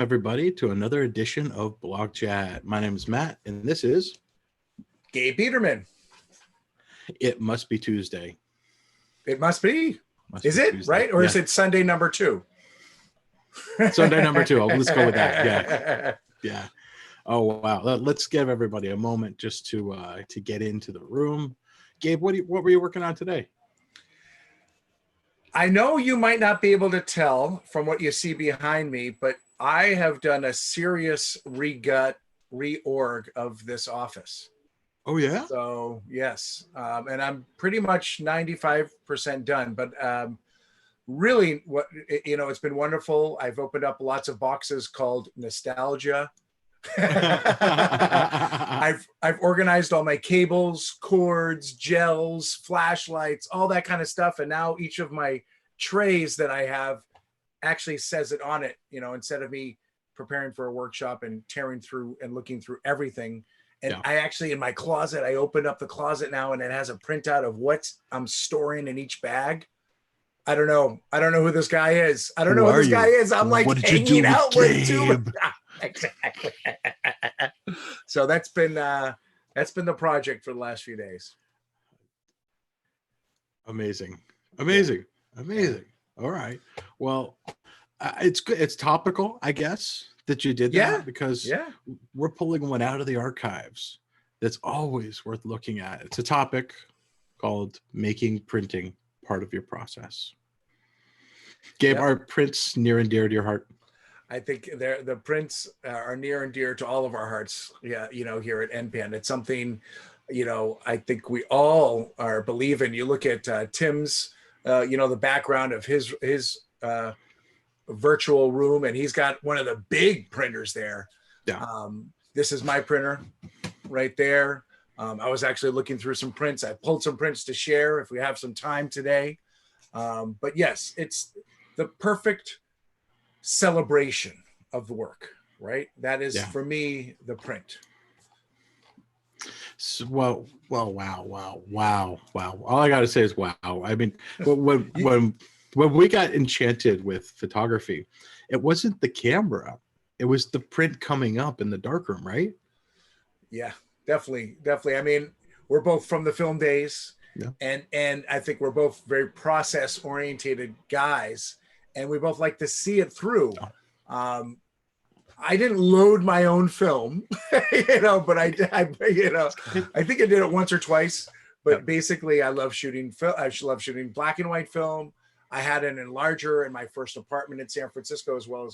everybody, to another edition of Blogchat. My name is Matt, and this is Gabe Biderman. It Must Be Tuesday. It must be. Must is be it Tuesday. right, or Yeah. is it Sunday number 2? Sunday number 2. Let's go with that. Yeah. Oh wow. Let's give everybody a moment just to get into the room. Gabe, what were you working on today? I know you might not be able to tell from what you see behind me, but I have done a serious reorg of this office. Oh yeah. So yes, and I'm pretty much 95% done. But really, it's been wonderful. I've opened up lots of boxes called nostalgia. I've organized all my cables, cords, gels, flashlights, all that kind of stuff, and now each of my trays that I have actually says it on it. Instead of me preparing for a workshop and tearing through and looking through everything. And I actually, in my closet, I opened up the closet now, and it has a printout of what I'm storing in each bag. I don't know who this guy is. I'm like hanging out with two. Exactly. So that's been the project for the last few days. Amazing. All right. Well, it's good. It's topical, I guess, that you did that because we're pulling one out of the archives that's always worth looking at. It's a topic called making printing part of your process. Gabe, are prints near and dear to your heart? I think the prints are near and dear to all of our hearts. Yeah, here at NPAN, it's something, I think we all are believing. You look at Tim's, the background of his virtual room, and he's got one of the big printers there. Yeah. This is my printer right there. I was actually looking through some prints. I pulled some prints to share if we have some time today. But yes, it's the perfect celebration of the work, right? That is for me the print. So, wow. All I gotta say is wow. I mean, when we got enchanted with photography, it wasn't the camera, it was the print coming up in the darkroom, right? Yeah, definitely. I mean, we're both from the film days, and I think we're both very process oriented guys, and we both like to see it through. I didn't load my own film, but I think I did it once or twice. But basically, I love shooting film. I love shooting black and white film. I had an enlarger in my first apartment in San Francisco, as well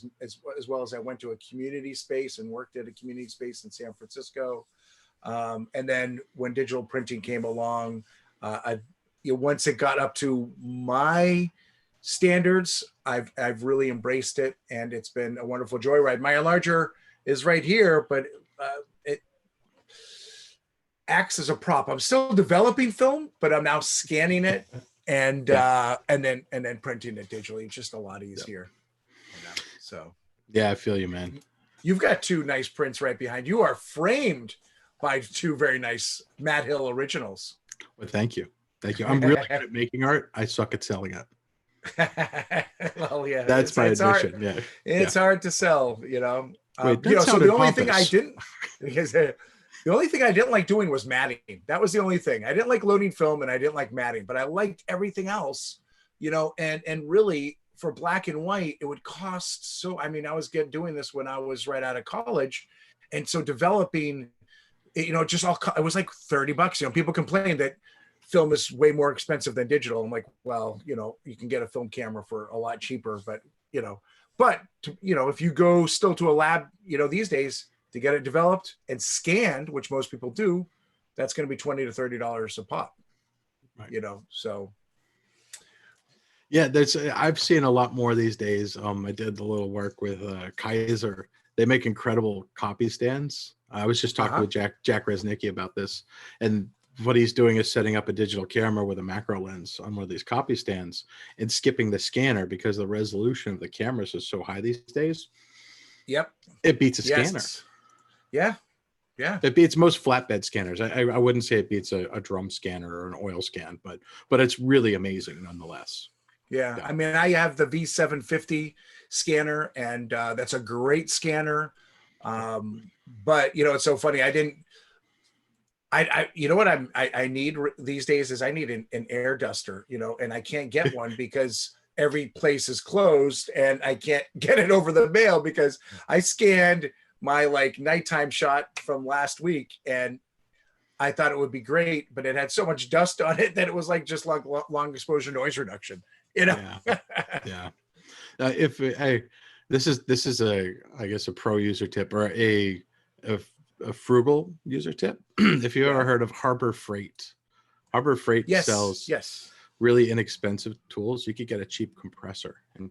as I went to a community space and worked at a community space in San Francisco. And then when digital printing came along, once it got up to my standards, I've really embraced it, and it's been a wonderful joyride. My enlarger is right here, but it acts as a prop. I'm still developing film, but I'm now scanning it and then printing it digitally. It's just a lot easier. So yeah, I feel you, man. You've got two nice prints right behind you. Are framed by two very nice Matt Hill originals. Well, thank you. I'm really good at making art. I suck at selling it. Well, yeah, that's my admission. Hard. Yeah, it's hard to sell. Wait, so the only thing I didn't, because the only thing I didn't like doing was matting. That was the only thing. I didn't like loading film, and I didn't like matting, but I liked everything else. And really for black and white, it would cost so. I mean, I was doing this when I was right out of college, and so developing, it was like $30. People complain that film is way more expensive than digital. I'm like, well, you can get a film camera for a lot cheaper, but if you go still to a lab, these days to get it developed and scanned, which most people do, that's going to be $20 to $30 a pop, right. So. Yeah, I've seen a lot more these days. I did a little work with Kaiser. They make incredible copy stands. I was just talking with Jack Resnicki about this, and what he's doing is setting up a digital camera with a macro lens on one of these copy stands and skipping the scanner because the resolution of the cameras is so high these days. Yep. It beats a scanner. Yeah. It beats most flatbed scanners. I wouldn't say it beats a drum scanner or an oil scan, but it's really amazing nonetheless. Yeah. I mean, I have the V750 scanner, and that's a great scanner. But it's so funny. You know what I need these days is I need an air duster, and I can't get one because every place is closed, and I can't get it over the mail because I scanned my like nighttime shot from last week, and I thought it would be great, but it had so much dust on it that it was like just like long exposure noise reduction, Yeah. Yeah. This is I guess a pro user tip or a frugal user tip. If you ever heard of Harbor Freight, sells really inexpensive tools. You could get a cheap compressor and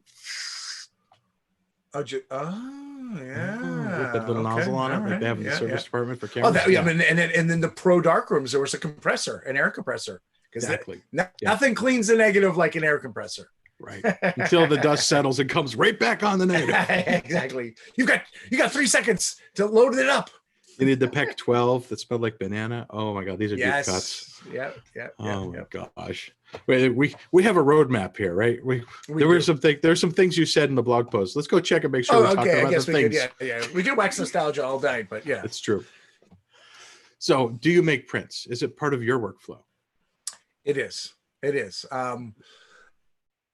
with that little nozzle on it. Like they have in the service department for cameras. And then the pro dark rooms, there was a compressor, an air compressor. Exactly. Nothing cleans the negative like an air compressor. Right. Until the dust settles and comes right back on the negative. Exactly. You got 3 seconds to load it up. You need the PEC 12 that smelled like banana. Oh my God, these are deep cuts. Yeah. Oh my gosh. We have a roadmap here, right? There's some things you said in the blog post. Let's go check and make sure we're talking about the things. We do wax nostalgia all night, but yeah. It's true. So do you make prints? Is it part of your workflow? It is.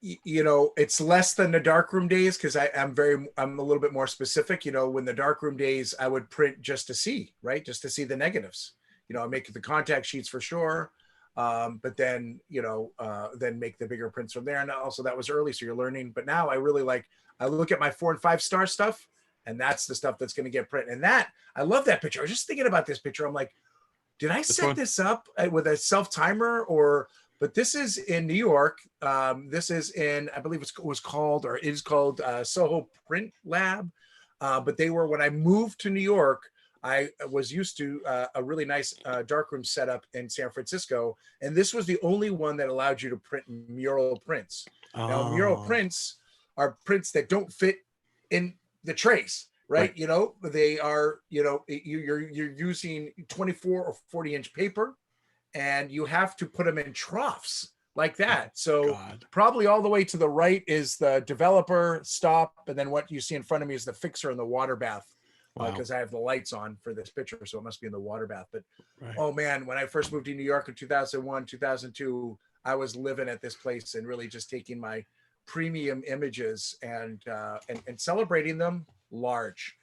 It's less than the darkroom days because I'm a little bit more specific. When the darkroom days, I would print just to see, right? Just to see the negatives. I make the contact sheets for sure. But then, then make the bigger prints from there. And also that was early, so you're learning. But now I look at my 4 and 5 star stuff, and that's the stuff that's going to get print. And I love that picture. I was just thinking about this picture. I'm like, did I set this up with a self timer but this is in New York. This is in, I believe it is called Soho Print Lab. But when I moved to New York, I was used to a really nice darkroom setup in San Francisco. And this was the only one that allowed you to print mural prints. Now, mural prints are prints that don't fit in the trays, right? They are, you're using 24 or 40-inch paper, and you have to put them in troughs like that. So probably all the way to the right is the developer stop. And then what you see in front of me is the fixer and the water bath. Because I have the lights on for this picture, so it must be in the water bath. But oh man, when I first moved to New York in 2001, 2002, I was living at this place and really just taking my premium images and celebrating them large.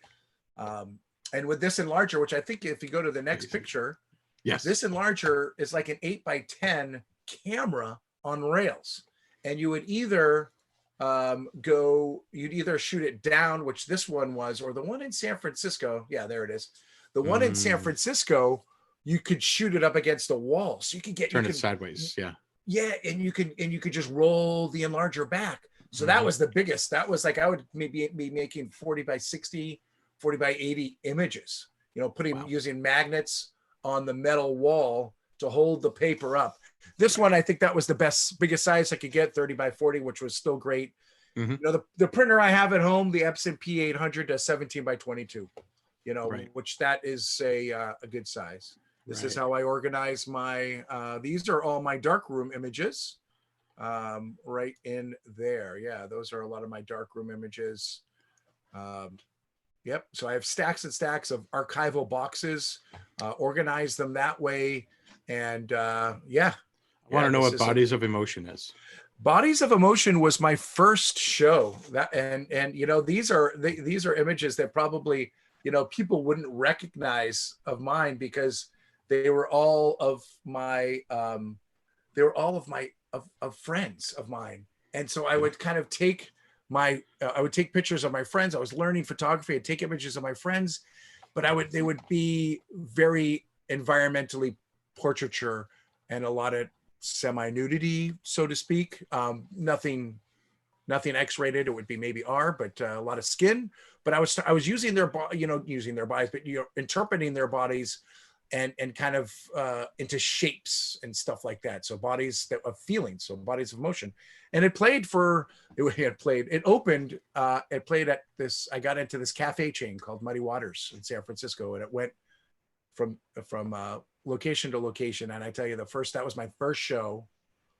And with this enlarger, which I think if you go to the next picture, this enlarger is like an 8x10 camera on rails, and you would either you'd either shoot it down, which this one was, or the one in San Francisco. Yeah, there it is. The one in San Francisco, you could shoot it up against the wall. So you could turn it sideways. Yeah. Yeah. And you could just roll the enlarger back. So that was the biggest. That was like, I would maybe be making 40 by 60, 40 by 80 images, using magnets on the metal wall to hold the paper up. This one, I think that was the biggest size I could get, 30 by 40, which was still great. The printer I have at home, the Epson P800, does 17 by 22, which that is a good size. This is how I organize my, these are all my darkroom images right in there. Yeah, those are a lot of my darkroom images. Yep. So I have stacks and stacks of archival boxes, organize them that way. And I want to know what Bodies of Emotion is. Bodies of Emotion was my first show. These are images that probably, people wouldn't recognize of mine because they were all of my, friends of mine. And so I would kind of take I would take pictures of my friends. I was learning photography. I'd take images of my friends, but they would be very environmentally portraiture and a lot of semi-nudity, so to speak. Nothing X-rated. It would be maybe R, but a lot of skin. But I was using their bodies, but interpreting their bodies and kind of into shapes and stuff like that. So bodies that of feelings, so bodies of motion. And it played at this, I got into this cafe chain called Muddy Waters in San Francisco, and it went from location to location. And I tell you, that was my first show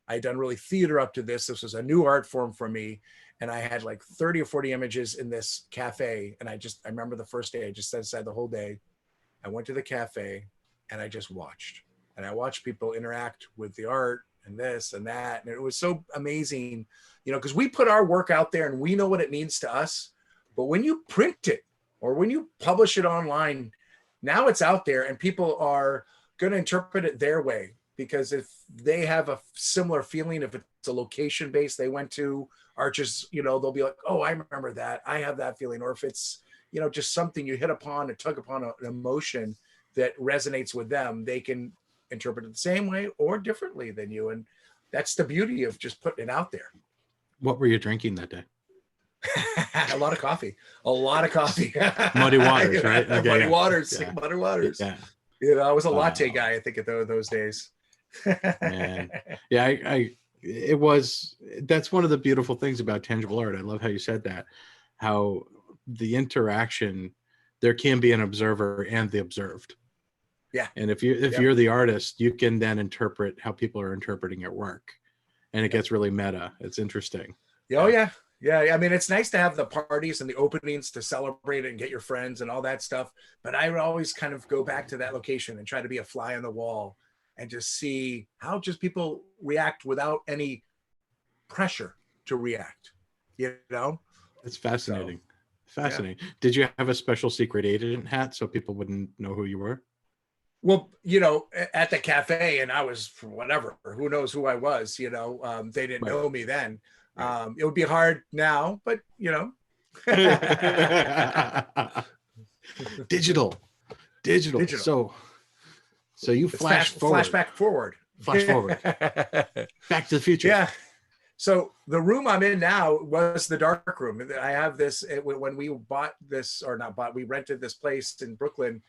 I had done really theater up to this. This was a new art form for me. And I had like 30 or 40 images in this cafe. And I remember the first day, I just set aside the whole day. I went to the cafe and I just watched. And I watched people interact with the art and this and that. And it was so amazing, you know, because we put our work out there and we know what it means to us. But when you print it or when you publish it online, now it's out there and people are going to interpret it their way. Because if they have a similar feeling, if it's a location base they went to, or just, you know, they'll be like, oh, I remember that. I have that feeling. Or if it's, you know, just something you hit upon, or tug upon an emotion that resonates with them, they can interpret it the same way or differently than you. And that's the beauty of just putting it out there. What were you drinking that day? A lot of coffee. Muddy waters, right? Okay, muddy waters. Yeah. Muddy waters. Yeah. You know, I was a latte guy, I think, at those days. Man. Yeah, that's one of the beautiful things about tangible art. I love how you said that, how the interaction, there can be an observer and the observed. Yeah. And if you're the artist, you can then interpret how people are interpreting your work, and it gets really meta. It's interesting. Oh yeah. I mean, it's nice to have the parties and the openings to celebrate it and get your friends and all that stuff, but I would always kind of go back to that location and try to be a fly on the wall and just see how just people react without any pressure to react, you know? It's fascinating. Fascinating. Yeah. Did you have a special secret agent hat so people wouldn't know who you were? Well, you know, at the cafe, and I was whatever, who knows who I was, you know, they didn't know me then. It would be hard now, but you know. Digital. So you flashback forward. Back to the future. Yeah. So the room I'm in now was the dark room. I have this when we bought this, or not bought, we rented this place in Brooklyn.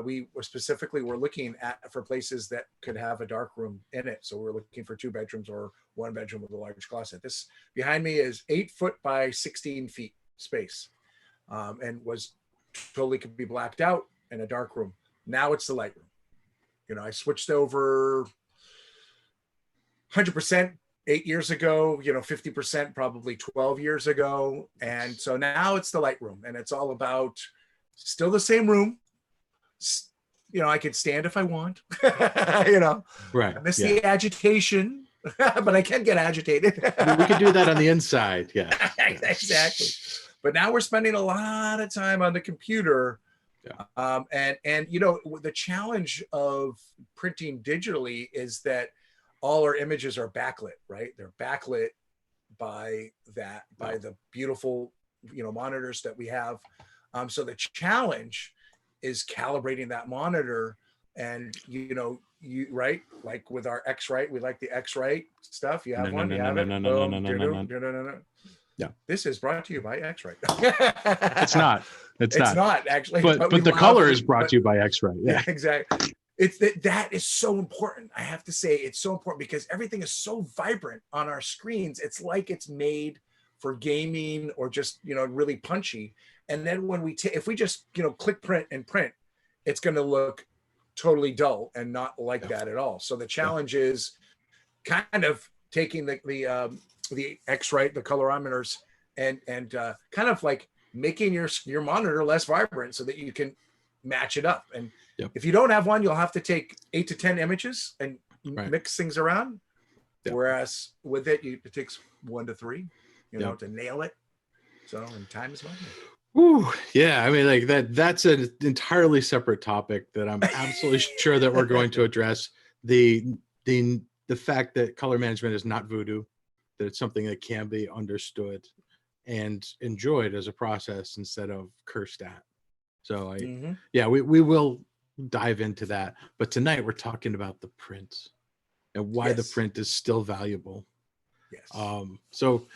We were looking for places that could have a dark room in it. So we're looking for 2 bedrooms or 1 bedroom with a large closet. This behind me is 8 foot by 16 feet space, and was totally could be blacked out in a dark room. Now it's the light room. You know, I switched over 100% 8 years ago, you know, 50% probably 12 years ago. And so now it's the light room, and it's all about still the same room. You know, I could stand if I want, you know, right. I miss the agitation, but I can get agitated. We could do that on the inside. Yeah, exactly. But now we're spending a lot of time on the computer. Yeah. And, you know, the challenge of printing digitally is that all our images are backlit, right? They're backlit by the beautiful, you know, monitors that we have. So the challenge is calibrating that monitor, and right, like with our X-Rite, we like the X-Rite stuff. You have one? No. Yeah. This is brought to you by X-Rite. It's not. It's not actually. But the color is brought to you by X-Rite. Yeah, exactly. It's that is so important. I have to say it's so important because everything is so vibrant on our screens. It's like it's made for gaming or just, you know, really punchy. And then when if we just, you know, click print and print, it's going to look totally dull and not like that at all. So the challenge is kind of taking the X-Rite, the colorimeters, and kind of like making your monitor less vibrant so that you can match it up. And if you don't have one, you'll have to take 8 to 10 images and mix things around. Whereas with it, it takes 1 to 3, you know, to nail it. So, and time is money. Ooh, yeah. I mean, like that's an entirely separate topic that I'm absolutely sure that we're going to address. The fact that color management is not voodoo, that it's something that can be understood and enjoyed as a process instead of cursed at. So we will dive into that. But tonight we're talking about the print and why the print is still valuable. Yes. So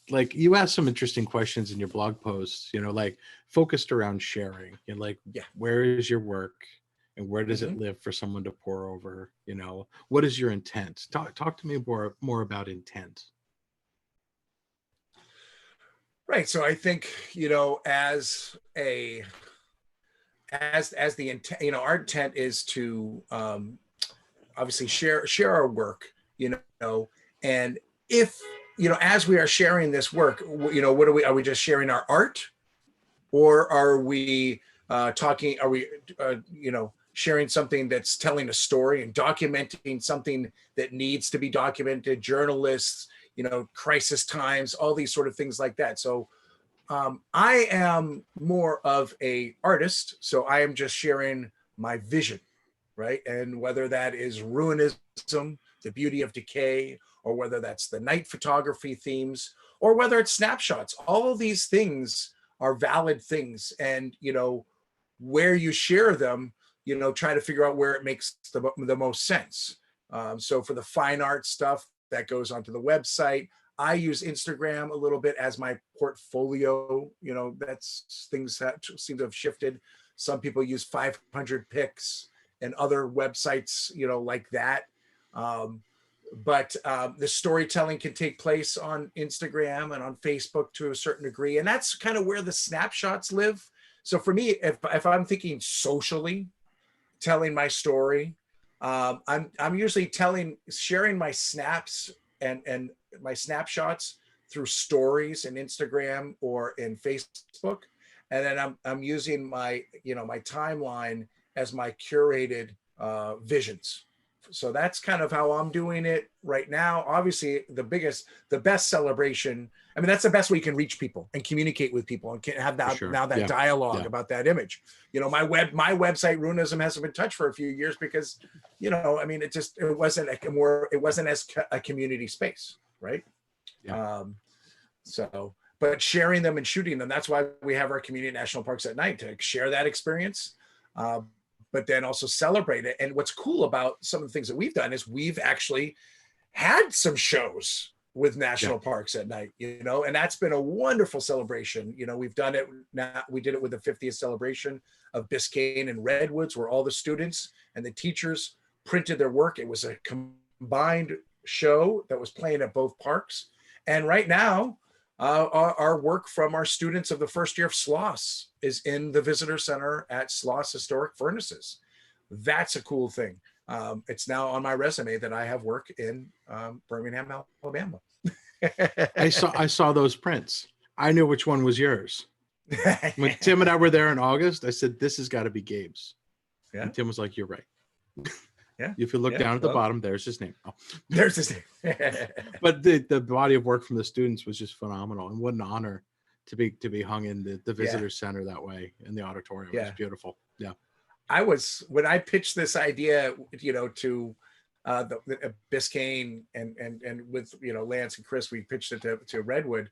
like you asked some interesting questions in your blog posts, you know, like focused around sharing and like, where is your work and where does it live for someone to pour over? You know, what is your intent? Talk to me more about intent. Right. So I think, you know, as the intent, you know, our intent is to obviously share our work, you know, And if, as we are sharing this work, what are we just sharing our art, or are we sharing something that's telling a story and documenting something that needs to be documented, journalists, crisis times, all these sort of things like that. So I am more of a artist, so I am just sharing my vision, right? And whether that is ruinism, the beauty of decay, or whether that's the night photography themes, or whether it's snapshots, all of these things are valid things. And, where you share them, try to figure out where it makes the most sense. So for the fine art stuff that goes onto the website, I use Instagram a little bit as my portfolio. That's things that seem to have shifted. Some people use 500 pics and other websites, like that. But the storytelling can take place on Instagram and on Facebook to a certain degree. And that's kind of where the snapshots live. So for me, if I'm thinking socially, telling my story, I'm usually sharing my snaps and my snapshots through stories in Instagram or in Facebook. And then I'm using my timeline as my curated visions. So that's kind of how I'm doing it right now. Obviously, the best celebration, that's the best way you can reach people and communicate with people and can have that dialogue about that image. My website Ruinism hasn't been touched for a few years because, it wasn't as a community space, right? Yeah. But sharing them and shooting them, that's why we have our community national parks at night, to share that experience. But then also celebrate it. And what's cool about some of the things that we've done is we've actually had some shows with national parks at night, and that's been a wonderful celebration. We've done it now. We did it with the 50th celebration of Biscayne and Redwoods, where all the students and the teachers printed their work. It was a combined show that was playing at both parks. And right now, our work from our students of the first year of SLOS is in the visitor center at SLOS Historic Furnaces. That's a cool thing. It's now on my resume that I have work in Birmingham, Alabama. I saw those prints. I knew which one was yours. When Tim and I were there in August, I said, "This has got to be Gabe's." Yeah. And Tim was like, "You're right." Yeah. If you look down at the bottom, there's his name. Oh. There's his name. But the body of work from the students was just phenomenal, and what an honor to be hung in the visitor center that way in the auditorium. It was beautiful. Yeah. When I pitched this idea, to the Biscayne and with Lance and Chris, we pitched it to Redwood,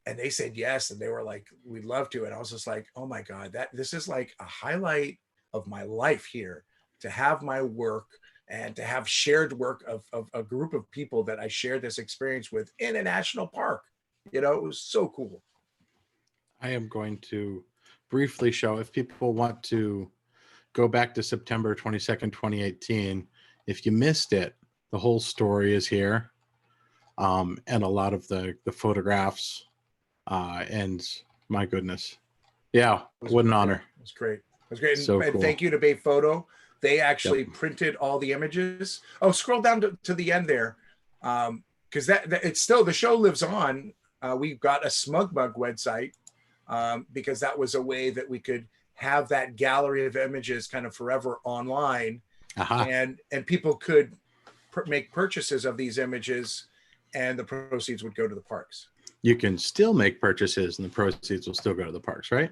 and they said yes, and they were like, "We'd love to." And I was just like, "Oh my God, this is like a highlight of my life here, to have my work and to have shared work of a group of people that I shared this experience with in a national park." It was so cool. I am going to briefly show, if people want to go back to September 22nd, 2018. If you missed it, the whole story is here. And a lot of the photographs. And my goodness. Yeah, what an honor. It was great. It was great. So and cool. Thank you to Bay Photo. They actually printed all the images. Oh, scroll down to the end there. Because that it's still, the show lives on. We've got a SmugMug website because that was a way that we could have that gallery of images kind of forever online. And people could make purchases of these images, and the proceeds would go to the parks. You can still make purchases and the proceeds will still go to the parks, right?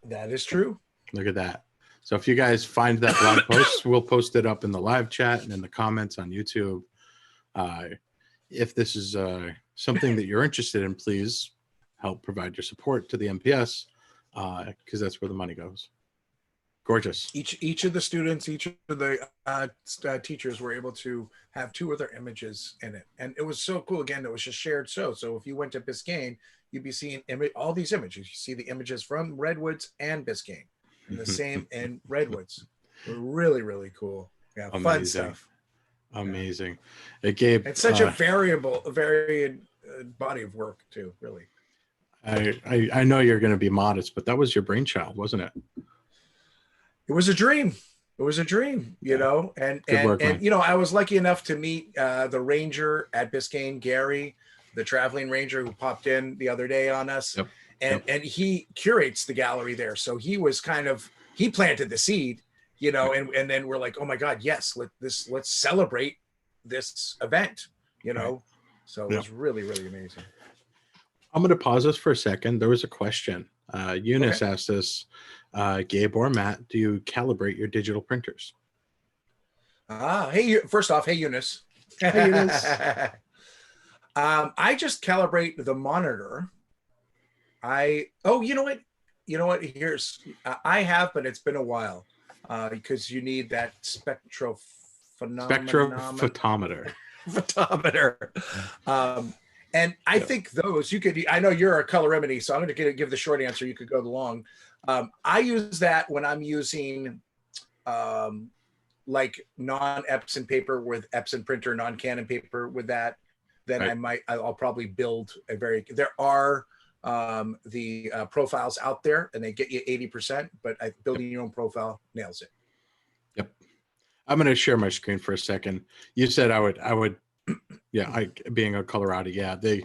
That is true. Look at that. So if you guys find that blog post, we'll post it up in the live chat and in the comments on YouTube. If this is something that you're interested in, please help provide your support to the MPS, because that's where the money goes. Gorgeous. Each of the students, each of the teachers were able to have 2 of their images in it. And it was so cool. Again, it was a shared show. So if you went to Biscayne, you'd be seeing all these images. You see the images from Redwoods and Biscayne, and the same in Redwoods. Really, really cool. Yeah, amazing. Fun stuff. Amazing. Yeah. Gabe, it's such a varied body of work too, really. I know you're going to be modest, but that was your brainchild, wasn't it? It was a dream. It was a dream, you know, and Good work, man. you know, I was lucky enough to meet the ranger at Biscayne, Gary, the traveling ranger who popped in the other day on us. Yep. And he curates the gallery there. So he was he planted the seed, you know, and then we're like, oh my God, yes, let's celebrate this event, you know. Right. So it was really, really amazing. I'm going to pause this for a second. There was a question. Eunice asked us, Gabe or Matt, do you calibrate your digital printers? Hey, first off, hey, Eunice. Hey, Eunice. I just calibrate the monitor. You know what? I have, but it's been a while because you need that spectrophotometer. And I think those I know you're a colorimeter, so I'm going to give the short answer. You could go the long. I use that when I'm using like non-Epson paper with Epson printer, non-Canon paper with that. Then I'll probably build there are the profiles out there and they get you 80%, but building your own profile nails it. Yep. I'm going to share my screen for a second. You said I would, yeah, being a Colorado, yeah, the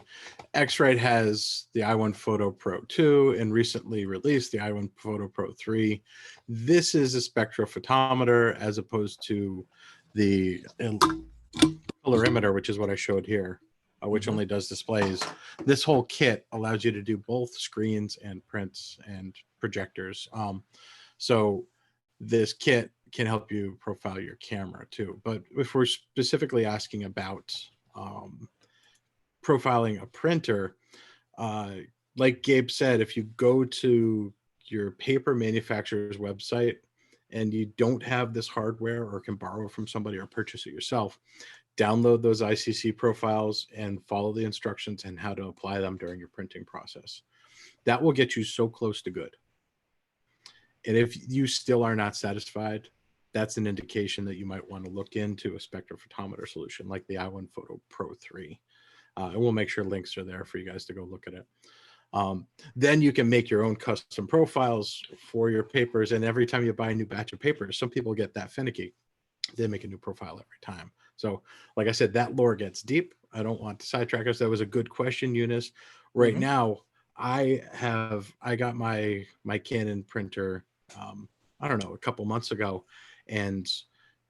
X-Rite has the i1 Photo Pro 2 and recently released the i1 Photo Pro 3. This is a spectrophotometer as opposed to the colorimeter, which is what I showed here, which only does displays. This whole kit allows you to do both screens and prints and projectors. So this kit can help you profile your camera too. But if we're specifically asking about profiling a printer, like Gabe said, if you go to your paper manufacturer's website and you don't have this hardware or can borrow from somebody or purchase it yourself, download those ICC profiles and follow the instructions and how to apply them during your printing process. That will get you so close to good. And if you still are not satisfied, that's an indication that you might want to look into a spectrophotometer solution like the i1 Photo Pro 3. And we'll make sure links are there for you guys to go look at it. Then you can make your own custom profiles for your papers. And every time you buy a new batch of papers, some people get that finicky. They make a new profile every time. So like I said, that lore gets deep. I don't want to sidetrack us. That was a good question, Eunice. Right now, I got my Canon printer, I don't know, a couple months ago. And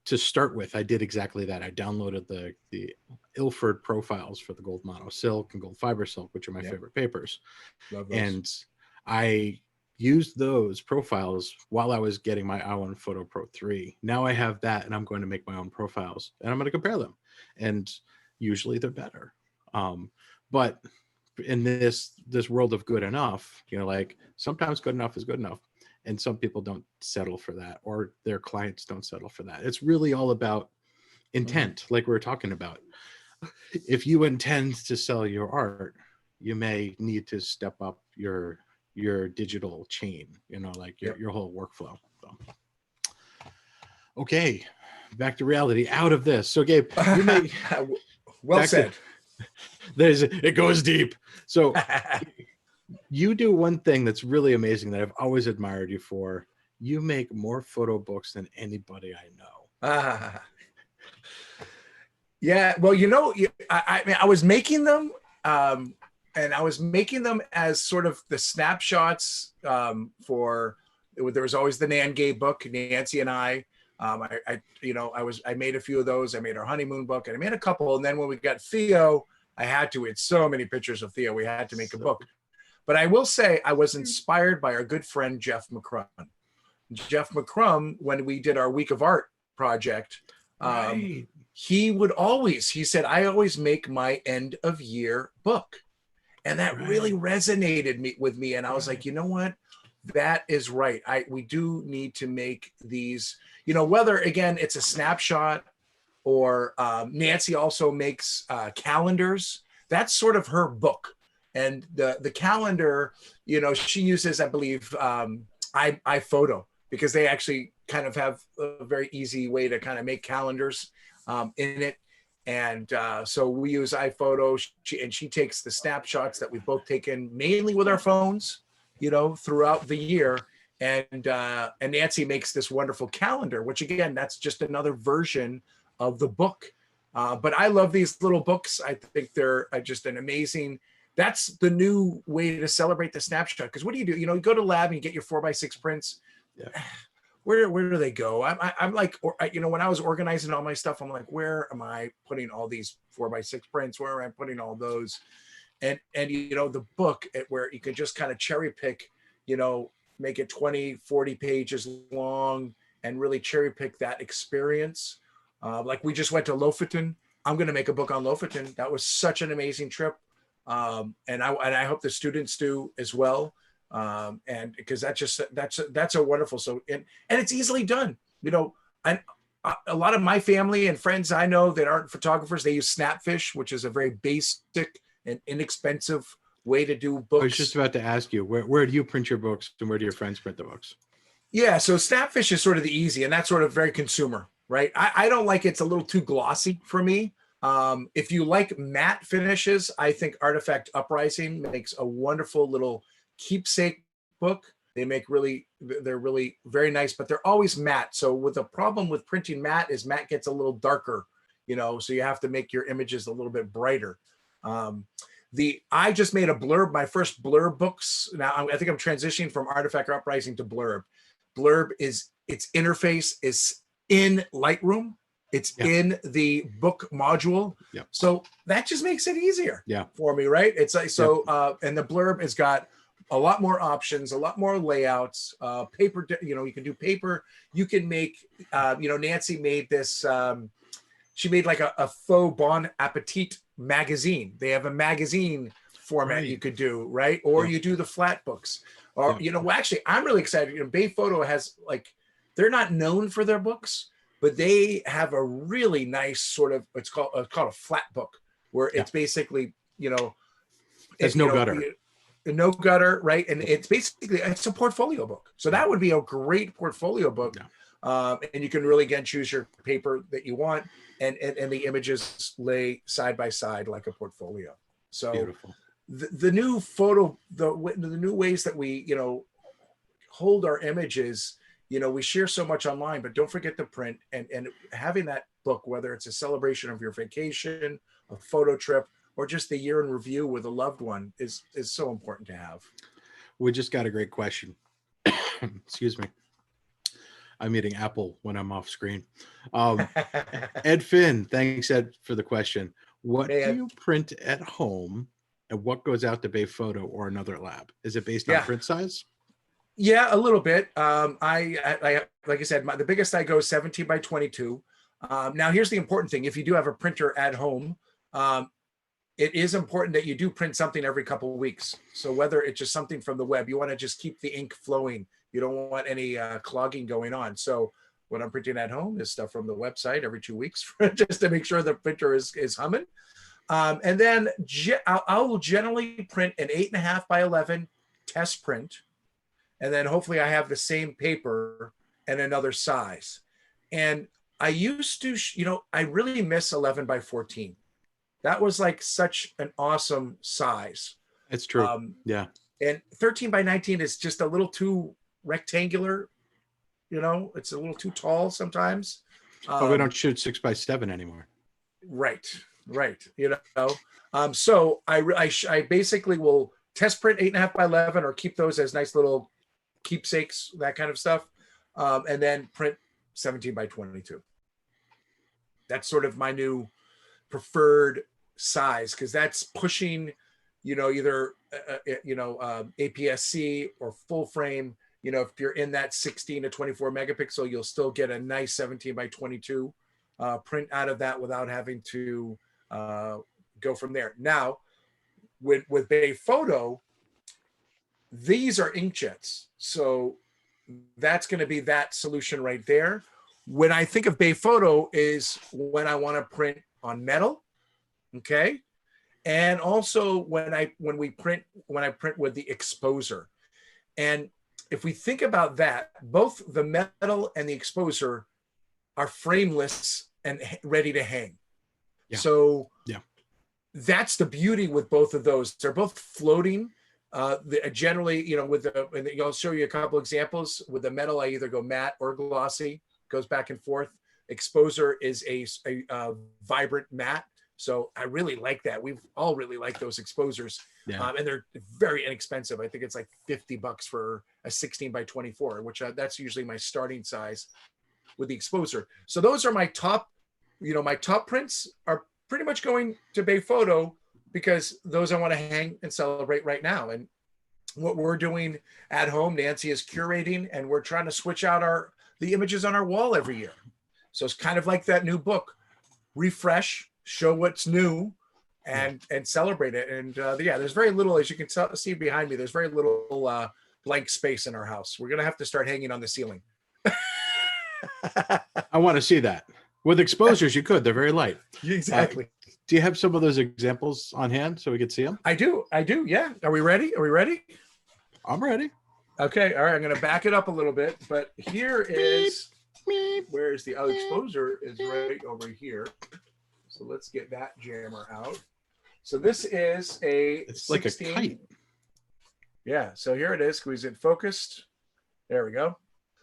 to start with, I did exactly that. I downloaded the Ilford profiles for the gold mono silk and gold fiber silk, which are my favorite papers. Love those. And I used those profiles while I was getting my i1 Photo Pro 3. Now I have that and I'm going to make my own profiles and I'm going to compare them. And usually they're better. But in this world of good enough, you know, like sometimes good enough is good enough. And some people don't settle for that, or their clients don't settle for that. It's really all about intent, like we were talking about. If you intend to sell your art, you may need to step up your digital chain, you know, like your whole workflow. So. Okay, back to reality. Out of this, so Gabe, you may well said. It goes deep. So. You do one thing that's really amazing that I've always admired you for. You make more photo books than anybody I know. Yeah, well, you know, I mean, I was making them, and I was making them as sort of the snapshots for. There was always the Nan Gay book, Nancy and I. I made a few of those. I made our honeymoon book, and I made a couple. And then when we got Theo, I had to. It's so many pictures of Theo. We had to make a book. But I will say I was inspired by our good friend, Jeff McCrum. Jeff McCrum, when we did our Week of Art project, he said, I always make my end of year book. And that really resonated with me. And I was like, you know what? That is right. We do need to make these, you know, whether, again, it's a snapshot or Nancy also makes calendars. That's sort of her book. And the calendar, you know, she uses, I believe, iPhoto, because they actually kind of have a very easy way to kind of make calendars in it. And so we use iPhoto, and she takes the snapshots that we've both taken mainly with our phones, you know, throughout the year. and Nancy makes this wonderful calendar, which again, that's just another version of the book. But I love these little books. I think they're just an amazing, that's the new way to celebrate the snapshot. Because what do? You go to lab and you get your 4x6 prints. Yeah. Where do they go? I'm like, when I was organizing all my stuff, I'm like, where am I putting all these 4x6 prints? Where am I putting all those? And the book where you can just kind of cherry pick, make it 20, 40 pages long and really cherry pick that experience. Like we just went to Lofoten. I'm going to make a book on Lofoten. That was such an amazing trip. And I hope the students do as well. And because that's a wonderful, and it's easily done, and a lot of my family and friends I know that aren't photographers, they use Snapfish, which is a very basic and inexpensive way to do books. I was just about to ask you, where do you print your books and where do your friends print the books? Yeah, so Snapfish is sort of the easy, and that's sort of very consumer, right? I don't like it's a little too glossy for me. If you like matte finishes, I think Artifact Uprising makes a wonderful little keepsake book. They're really very nice, but they're always matte. So with the problem with printing matte is matte gets a little darker, so you have to make your images a little bit brighter. I just made a blurb, my first blurb books. Now I think I'm transitioning from Artifact Uprising to blurb. Blurb its interface is in Lightroom. It's in the book module. Yep. So that just makes it easier for me, right? It's like, and the blurb has got a lot more options, a lot more layouts, paper, you can do paper. You can make, Nancy made this, she made like a faux Bon Appetit magazine. They have a magazine format you could do, right? Or you do the flat books. Or, actually, I'm really excited. Bay Photo has they're not known for their books, but they have a really nice sort of, it's called a flat book, where it's basically, there's no gutter. No gutter, right? And it's basically, it's a portfolio book. So that would be a great portfolio book. And you can really, again, choose your paper that you want, and the images lay side by side like a portfolio. So beautiful. The new photo, the new ways that we, hold our images, we share so much online, but don't forget to print, and having that book, whether it's a celebration of your vacation, a photo trip, or just the year in review with a loved one is so important to have. We just got a great question. Excuse me. I'm eating apple when I'm off screen. Ed Finn, thanks Ed for the question. What do you print at home, and what goes out to Bay Photo or another lab? Is it based on print size? Yeah, a little bit. I like I said, the biggest I go is 17 by 22. Now here's the important thing. If you do have a printer at home, it is important that you do print something every couple of weeks. So whether it's just something from the web, you want to just keep the ink flowing. You don't want any clogging going on. So what I'm printing at home is stuff from the website every 2 weeks, just to make sure the printer is humming. And then I will generally print an 8.5 by 11 test print. And then hopefully I have the same paper and another size. And I used to, I really miss 11 by 14. That was like such an awesome size. It's true. And 13 by 19 is just a little too rectangular. It's a little too tall sometimes. We don't shoot 6 by 7 anymore. Right. So I basically will test print 8.5 by 11 or keep those as nice little keepsakes, that kind of stuff. And then print 17 by 22. That's sort of my new preferred size, because that's pushing, either APS-C or full frame. If you're in that 16 to 24 megapixel, you'll still get a nice 17 by 22 print out of that without having to go from there. Now, with Bay Photo, these are inkjets. So that's going to be that solution right there. When I think of Bay Photo is when I want to print on metal. Okay. And also when I print with the exposer. And if we think about that, both the metal and the exposer are frameless and ready to hang. So that's the beauty with both of those. They're both floating. Generally, and I'll show you a couple examples. With the metal, I either go matte or glossy, goes back and forth. Exposer is a vibrant matte. So I really like that. We've all really liked those exposers. Yeah. And they're very inexpensive. I think it's like $50 for a 16 by 24, which that's usually my starting size with the exposer. So those are my top, my top prints are pretty much going to Bay Photo, because those I want to hang and celebrate right now. And what we're doing at home, Nancy is curating, and we're trying to switch out the images on our wall every year. So it's kind of like that new book, refresh, show what's new, and celebrate it. And there's very little, as you can see behind me, there's very little blank space in our house. We're going to have to start hanging on the ceiling. I want to see that. With exposures, you could. They're very light. Exactly. Do you have some of those examples on hand so we could see them? I do. Yeah. Are we ready? I'm ready. Okay. All right. I'm going to back it up a little bit, but here is, where's the exposer is right over here. So let's get that jammer out. So this is it's 16. Like a kite. Yeah. So here it is. Squeeze it focused. There we go.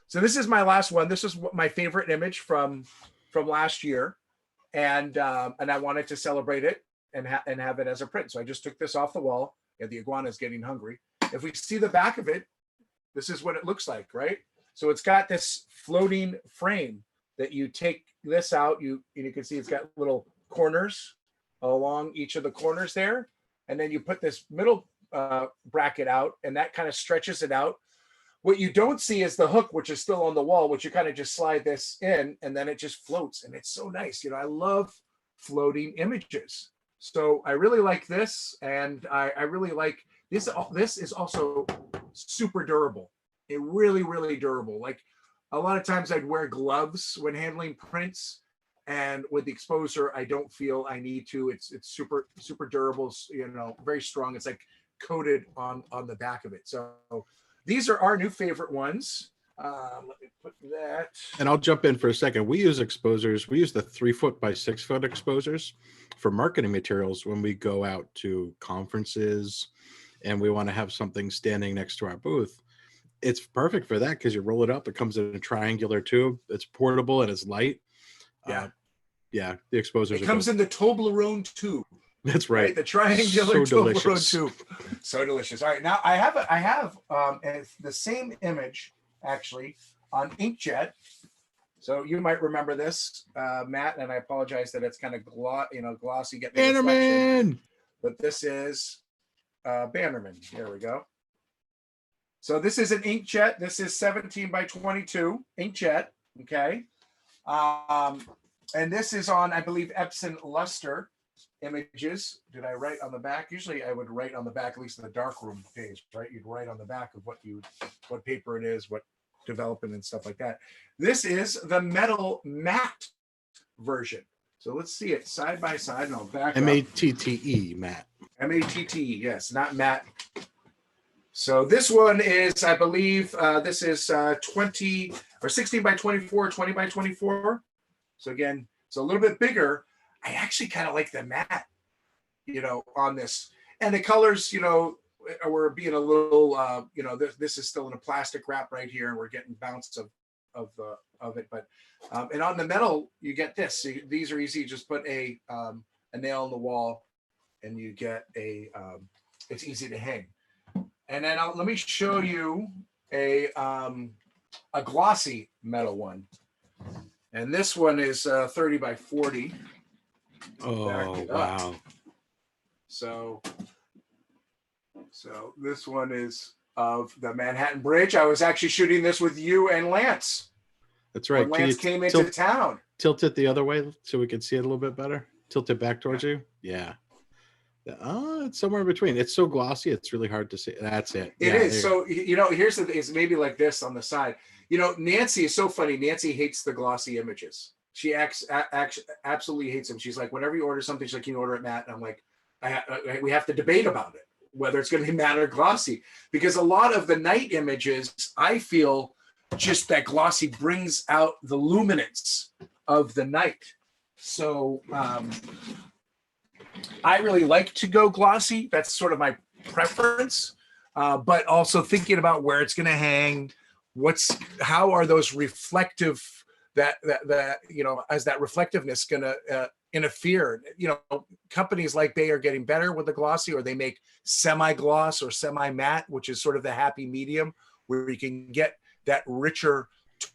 So this is my last one. This is my favorite image from last year. And I wanted to celebrate it and have it as a print. So I just took this off the wall. Yeah, the iguana is getting hungry. If we see the back of it, this is what it looks like, right? So it's got this floating frame that you take this out. You can see it's got little corners along each of the corners there. And then you put this middle bracket out, and that kind of stretches it out. What you don't see is the hook, which is still on the wall, which you kind of just slide this in, and then it just floats. And it's so nice. I love floating images. So I really like this. And I really like this. This is also super durable. It really, really durable. Like a lot of times I'd wear gloves when handling prints, and with the exposer, I don't feel I need to. It's super, super durable, very strong. It's like coated on the back of it. So these are our new favorite ones. Let me put that. And I'll jump in for a second. We use exposers. We use the 3-foot by 6-foot exposers for marketing materials when we go out to conferences and we want to have something standing next to our booth. It's perfect for that because you roll it up. It comes in a triangular tube. It's portable and it's light. Yeah. The exposers. It comes in the Toblerone tube. That's right. The triangular So Toblerone tube. So delicious. All right, now I have the same image actually on inkjet. So you might remember this, Matt, and I apologize that it's kind of glossy, getting Biderman. But this is Biderman. There we go. So this is an inkjet. This is 17 by 22 inkjet. Okay. And this is on, I believe, Epson Luster images. Did I write on the back? Usually I would write on the back, at least in the darkroom page, right? You'd write on the back of what paper it is, what development and stuff like that. This is the metal matte version. So let's see it side by side, and I'll back M-A-T-T-E, Matt. M-A-T-T, yes, not matte. So this one is, I believe, this is 20 or 16 by 24, 20 by 24. So again, it's a little bit bigger. I actually kind of like the matte, on this. And the colors, we're being a little, this is still in a plastic wrap right here, and we're getting bounce of it. But and on the metal, you get this. So these are easy. You just put a nail in the wall, and you get it's easy to hang. And then let me show you a glossy metal one. And this one is 30 by 40. Oh, wow. So this one is of the Manhattan Bridge. I was actually shooting this with you and Lance. That's right. When Lance came into town. Tilt it the other way so we can see it a little bit better. Tilt it back towards you. Yeah. It's somewhere in between. It's so glossy, it's really hard to see. That's it. It is. So, here's the thing. It's maybe like this on the side. Nancy is so funny. Nancy hates the glossy images. She absolutely hates them. She's like, whenever you order something, she's like, you order it matte. And I'm like, we have to debate about it, whether it's going to be matte or glossy, because a lot of the night images, I feel just that glossy brings out the luminance of the night. So I really like to go glossy. That's sort of my preference. but also thinking about where it's going to hang, how are those reflective, that as that reflectiveness going to interfere. Companies like Bay are getting better with the glossy, or they make semi-gloss or semi-matte, which is sort of the happy medium, where you can get that richer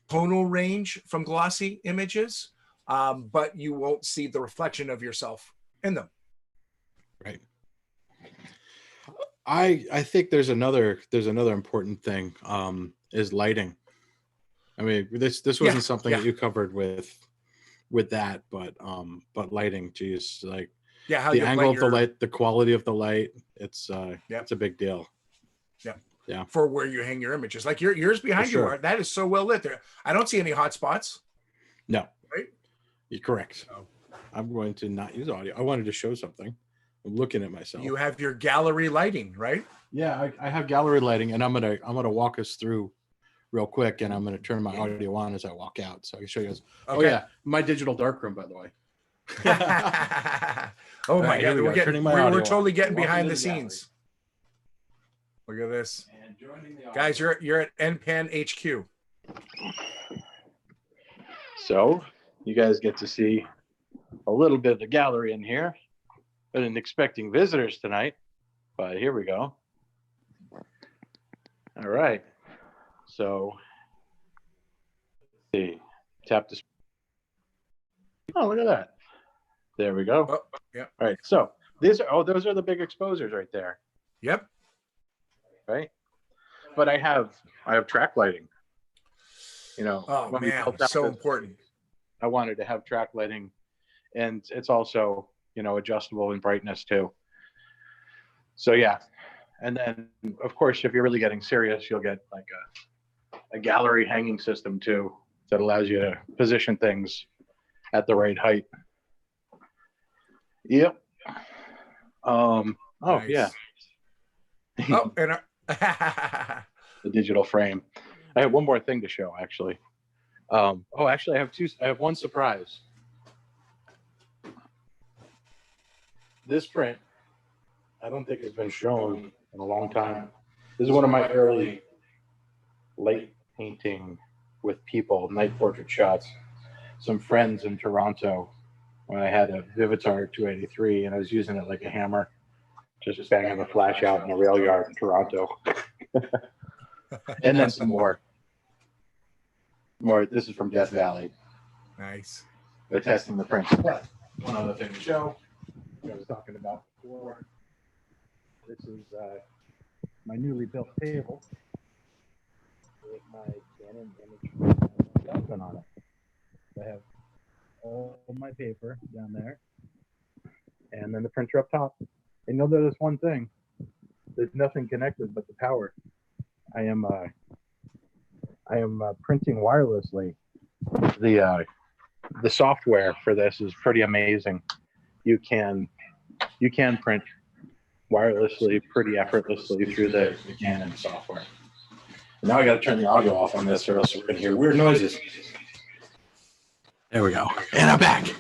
tonal range from glossy images, but you won't see the reflection of yourself in them. Right. I think there's another important thing, is lighting. I mean, this wasn't something that you covered with that, but lighting, geez, like how the you angle of the light, the quality of the light, it's a big deal. Yeah. For where you hang your images, like yours behind you are, that is so well lit there. I don't see any hot spots. No. Right? You're correct. I'm going to not use audio. I wanted to show something. I'm looking at myself. You have your gallery lighting, right? Yeah, I have gallery lighting, and I'm gonna walk us through real quick, and I'm gonna turn my audio on as I walk out, so I can show you guys. Okay. Oh yeah, my digital darkroom, by the way. Oh my God, we're totally getting behind the scenes. Look at this, guys. You're at NPAN HQ. So you guys get to see a little bit of the gallery in here. I didn't expecting visitors tonight, but here we go. All right. So let's see. Tap this. Oh, look at that. There we go. Oh, yeah. All right. So those are the big exposures right there. Yep. Right. But I have track lighting. Oh man, so important. I wanted to have track lighting, and it's also, adjustable in brightness too. So yeah. And then of course, if you're really getting serious, you'll get like a gallery hanging system too, that allows you to position things at the right height. Yep. Nice. Yeah. Oh, and the digital frame. I have one more thing to show, actually. Actually, I have one surprise. This print, I don't think has been shown in a long time. This is one of my early late painting with people, night portrait shots. Some friends in Toronto, when I had a Vivitar 283, and I was using it like a hammer, just banging the flash out in a rail yard in Toronto. And then some more. This is from Death Valley. Nice. They're testing the print. But one other thing to show, I was talking about before. This is my newly built table with my Canon image on it. I have all of my paper down there, and then the printer up top. And you'll notice one thing: there's nothing connected but the power. I am printing wirelessly. The software for this is pretty amazing. You can print wirelessly pretty effortlessly through the Canon software. And now I got to turn the audio off on this, or else we're gonna hear weird noises. There we go, and I'm back.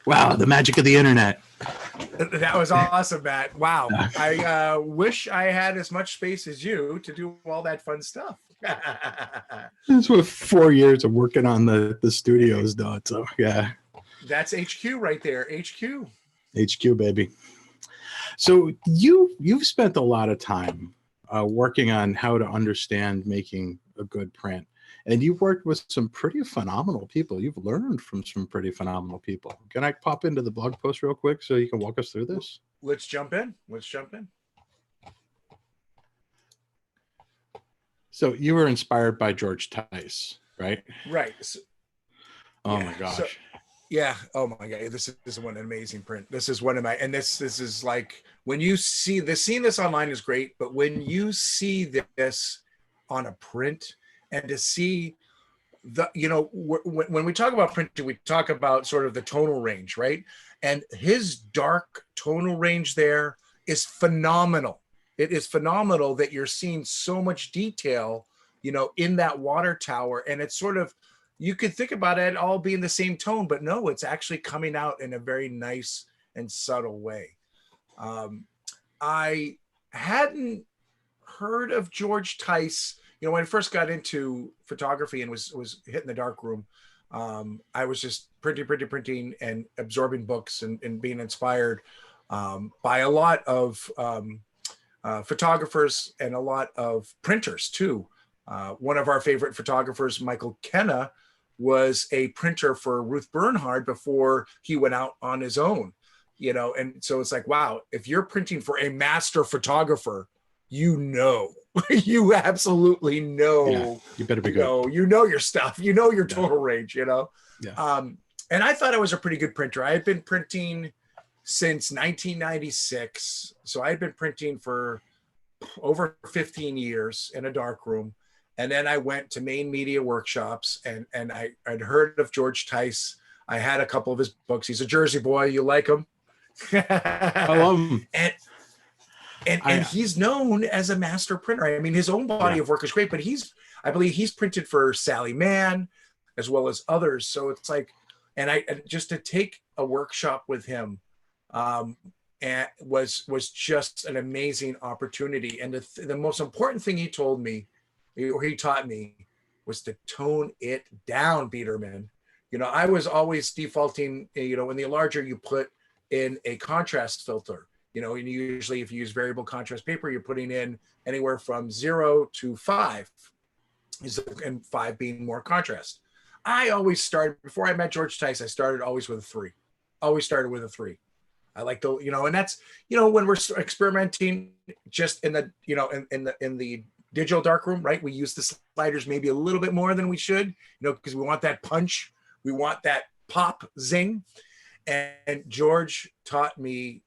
Wow, the magic of the internet. That was awesome, Matt. Wow. I wish I had as much space as you to do all that fun stuff. That's what 4 years of working on the studio's done. So yeah. That's HQ right there. HQ. HQ, baby. So you've spent a lot of time working on how to understand making a good print. And you've worked with some pretty phenomenal people. You've learned from some pretty phenomenal people. Can I pop into the blog post real quick so you can walk us through this? Let's jump in. So you were inspired by George Tice, right? Right. Oh my gosh. Yeah. Oh my God. This is one amazing print. This is one of my, and this is like, when you see this, seeing this online is great, but when you see this on a print, and to see when we talk about printing, we talk about sort of the tonal range, right? And his dark tonal range there is phenomenal. It is phenomenal that you're seeing so much detail, in that water tower. And it's sort of, you could think about it all being the same tone, but no, it's actually coming out in a very nice and subtle way. I hadn't heard of George Tice. You know, when I first got into photography and was hitting the darkroom, I was just printing and absorbing books and being inspired by a lot of photographers and a lot of printers too. One of our favorite photographers, Michael Kenna, was a printer for Ruth Bernhard before he went out on his own. You know, and so it's like, wow, if you're printing for a master photographer, you know, you absolutely know, yeah, you better be good. You know your stuff, you know your total range, you know. Yeah. And I thought I was a pretty good printer. I had been printing since 1996, so I had been printing for over 15 years in a darkroom. And then I went to Maine Media Workshops, and I'd heard of George Tice. I had a couple of his books. He's a Jersey boy. You like him? I love him. And he's known as a master printer. I mean, his own body of work is great, but I believe he's printed for Sally Mann as well as others. So it's like, and I just to take a workshop with him and was just an amazing opportunity. And the most important thing he told me, or he taught me, was to tone it down, Biderman. You know, I was always defaulting, you know, when the larger you put in a contrast filter, you know, and usually if you use variable contrast paper, you're putting in anywhere from 0 to 5, and 5 being more contrast. I always started, before I met George Tice, I started always with a 3. Always started with a 3. I like the, you know, and that's, you know, when we're experimenting just in the, you know, in the digital darkroom, right? We use the sliders maybe a little bit more than we should, you know, because we want that punch, we want that pop zing. And George taught me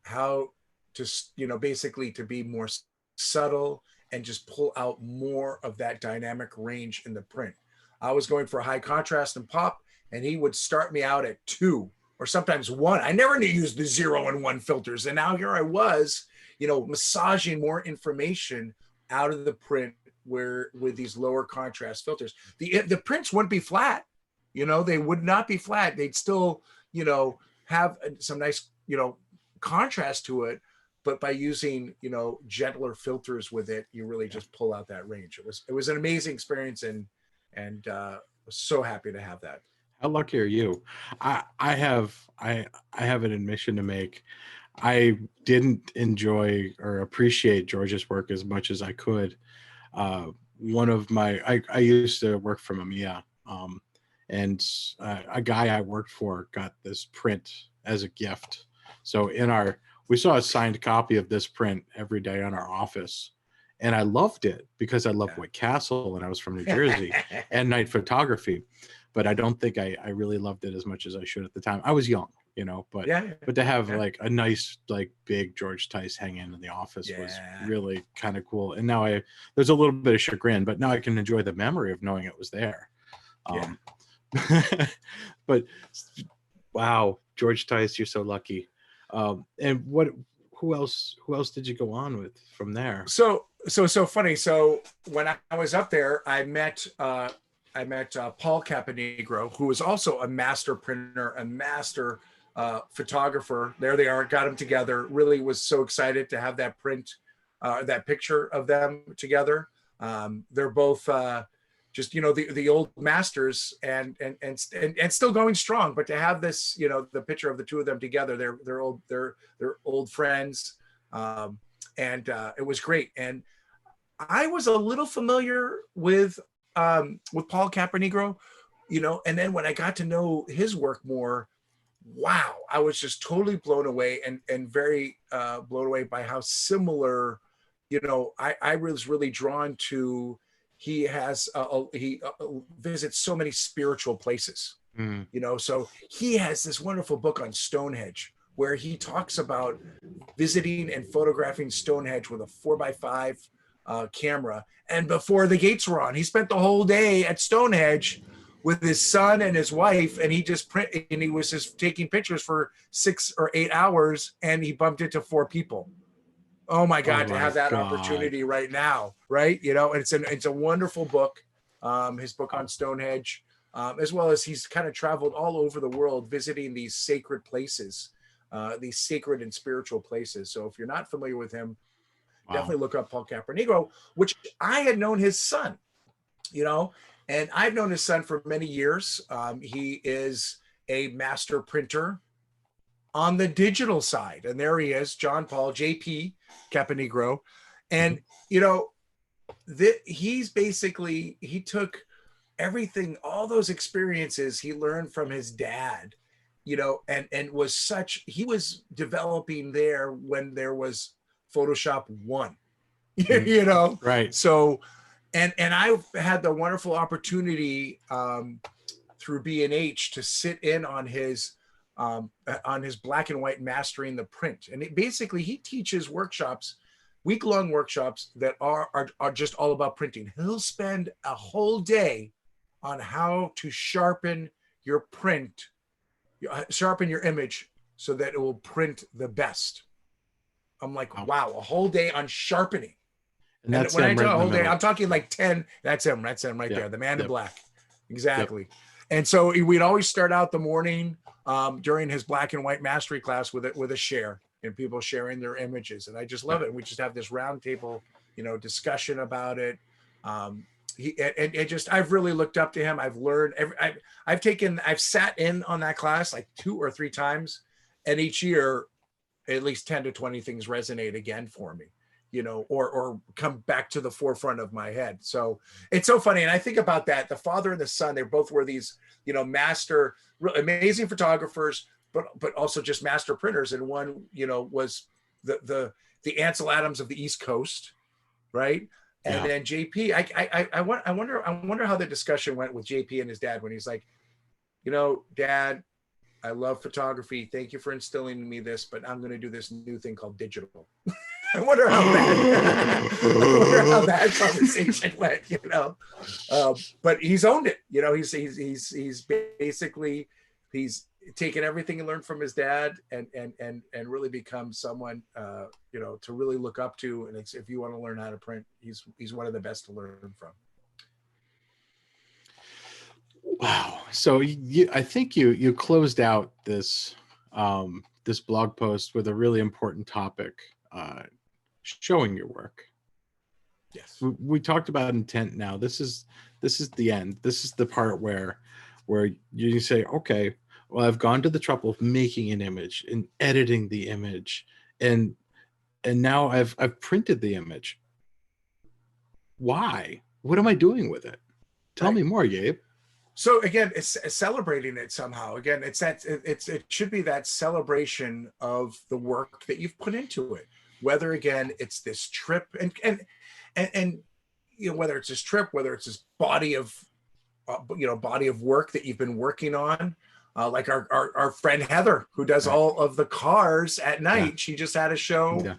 how to, you know, basically to be more subtle and just pull out more of that dynamic range in the print. I was going for high contrast and pop, and he would start me out at 2 or sometimes 1. I never used the 0 and 1 filters. And now here I was, you know, massaging more information out of the print where with these lower contrast filters. The prints wouldn't be flat, you know, they would not be flat. They'd still, you know, have some nice, you know, contrast to it, but by using, you know, gentler filters with it, you really just pull out that range. It was an amazing experience, and was so happy to have that. How lucky are you? I have an admission to make. I didn't enjoy or appreciate George's work as much as I could. One of my, I used to work for Mamiya, and a guy I worked for got this print as a gift. So we saw a signed copy of this print every day in our office. And I loved it because I love White Castle and I was from New Jersey and night photography. But I don't think I really loved it as much as I should at the time. I was young, you know, but to have like a nice, like big George Tice hanging in the office was really kind of cool. And now there's a little bit of chagrin, but now I can enjoy the memory of knowing it was there. But wow, George Tice, you're so lucky. And who else did you go on with from there? So funny. So when I was up there, I met Paul Caponegro, who was also a master printer, a master photographer. There they are, got them together. Really was so excited to have that print, that picture of them together. They're both just, you know, the old masters and still going strong. But to have this, you know, the picture of the two of them together, they're old friends, and it was great. And I was a little familiar with Paul Caponegro, you know, and then when I got to know his work more, wow, I was just totally blown away and very blown away by how similar, you know, I was really drawn to. He has he visits so many spiritual places, you know. So he has this wonderful book on Stonehenge where he talks about visiting and photographing Stonehenge with a 4x5 camera. And before the gates were on, he spent the whole day at Stonehenge with his son and his wife, and he was just taking pictures for 6 or 8 hours, and he bumped into 4 people. Oh my God, to have that opportunity right now, right? You know, and it's a wonderful book, his book on Stonehenge, as well as he's kind of traveled all over the world visiting these sacred places these sacred and spiritual places. So if you're not familiar with him, Wow. definitely look up Paul Capernegro, which I had known his son, and I've known his son for many years. He is a master printer on the digital side. And there he is, John Paul, JP Capernegro. And, he's basically, he took everything, all those experiences he learned from his dad, and he was developing there when there was Photoshop 1, Right. So, and I've had the wonderful opportunity through B&H to sit in on his black and white mastering the print. And basically he teaches workshops, week-long workshops that are just all about printing. He'll spend a whole day on how to sharpen your print, sharpen your image so that it will print the best. I'm like, wow, a whole day on sharpening. And that's when I tell a whole day, middle. I'm talking like 10. That's him right there, the man in black. Exactly. Yep. And so we'd always start out the morning during his black and white mastery class with a share and people sharing their images. And I just love it. We just have this round table, discussion about it. I've really looked up to him. I've learned I've sat in on that class like 2 or 3 times, and each year at least 10 to 20 things resonate again for me, or come back to the forefront of my head. So it's so funny. And I think about that, the father and the son, they both were these, master, amazing photographers, but also just master printers. And one, was the Ansel Adams of the East Coast, right? And then JP, I wonder how the discussion went with JP and his dad when he's like, Dad, I love photography. Thank you for instilling in me this, but I'm going to do this new thing called digital. I wonder how that conversation went, but he's owned it. He's basically, he's taken everything he learned from his dad and really become someone, to really look up to. And if you want to learn how to print, he's one of the best to learn from. Wow. So I think you closed out this this blog post with a really important topic, showing your work. Yes. We talked about intent. Now this is the end. This is the part where you say, okay, well, I've gone to the trouble of making an image and editing the image, and now I've printed the image. Why? What am I doing with it? Tell me more, Gabe. So again, it's celebrating it somehow. Again, it should be that celebration of the work that you've put into it. Whether again it's this trip and whether it's this trip, whether it's this body of work that you've been working on, like our friend Heather, who does all of the cars at night. Yeah. She just had a show. Yeah.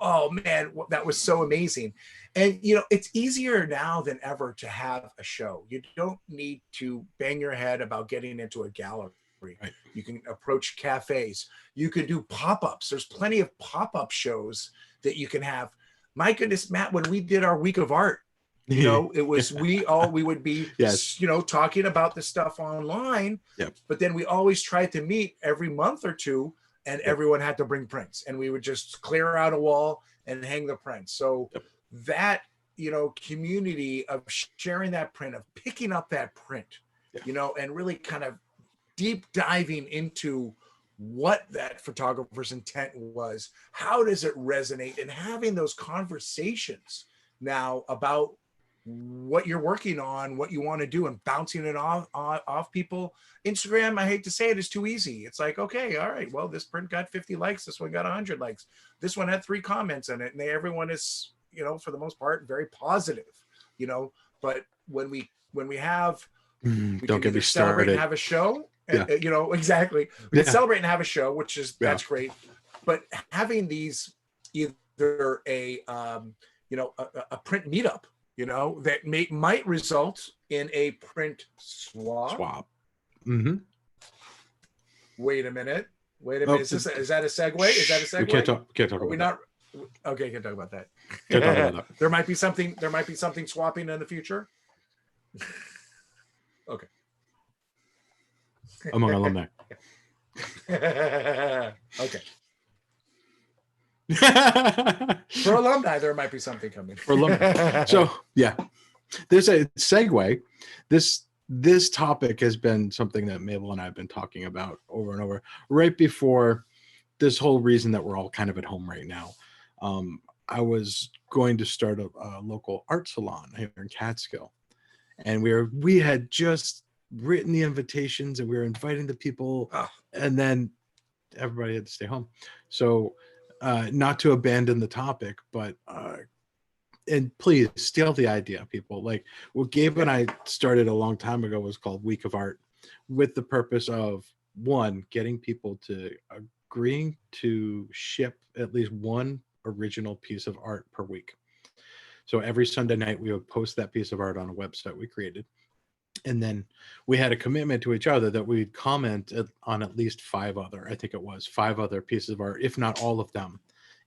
Oh man, that was so amazing. And it's easier now than ever to have a show. You don't need to bang your head about getting into a gallery. Right. You can approach cafes. You can do pop-ups. There's plenty of pop-up shows that you can have. My goodness, Matt, when we did our week of art, it was we would be talking about the stuff online. Yep. But then we always tried to meet every month or two, and everyone had to bring prints, and we would just clear out a wall and hang the prints. So that community of sharing that print, of picking up that print, and really kind of deep diving into what that photographer's intent was, how does it resonate, and having those conversations now about what you're working on, what you want to do, and bouncing it off people. Instagram, I hate to say it, is too easy. It's like, okay, all right, well, this print got 50 likes, this one got 100 likes, this one had 3 comments in it, and everyone is, for the most part, very positive, but when we have, don't get me started, and have a show, exactly. We can celebrate and have a show, which is, that's great. But having these, either a print meetup, that might result in a print swap. Mm-hmm. Wait a minute. Is that a segue? Is that a segue? We can't talk about that. Okay, can't talk about that. Can't talk about that. There might be something swapping in the future. Okay. Among alumni. Okay. For alumni, there might be something coming. For alumni. So yeah, there's a segue. This topic has been something that Mabel and I have been talking about over and over right before this whole reason that we're all kind of at home right now. I was going to start a local art salon here in Catskill, and we had just written the invitations and we were inviting the people, and then everybody had to stay home. So not to abandon the topic, but and please steal the idea, people. Like what Gabe and I started a long time ago was called Week of Art, with the purpose of, one, getting people to agreeing to ship at least one original piece of art per week. So every Sunday night we would post that piece of art on a website we created. And then we had a commitment to each other that we'd comment on at least five other pieces of art, if not all of them,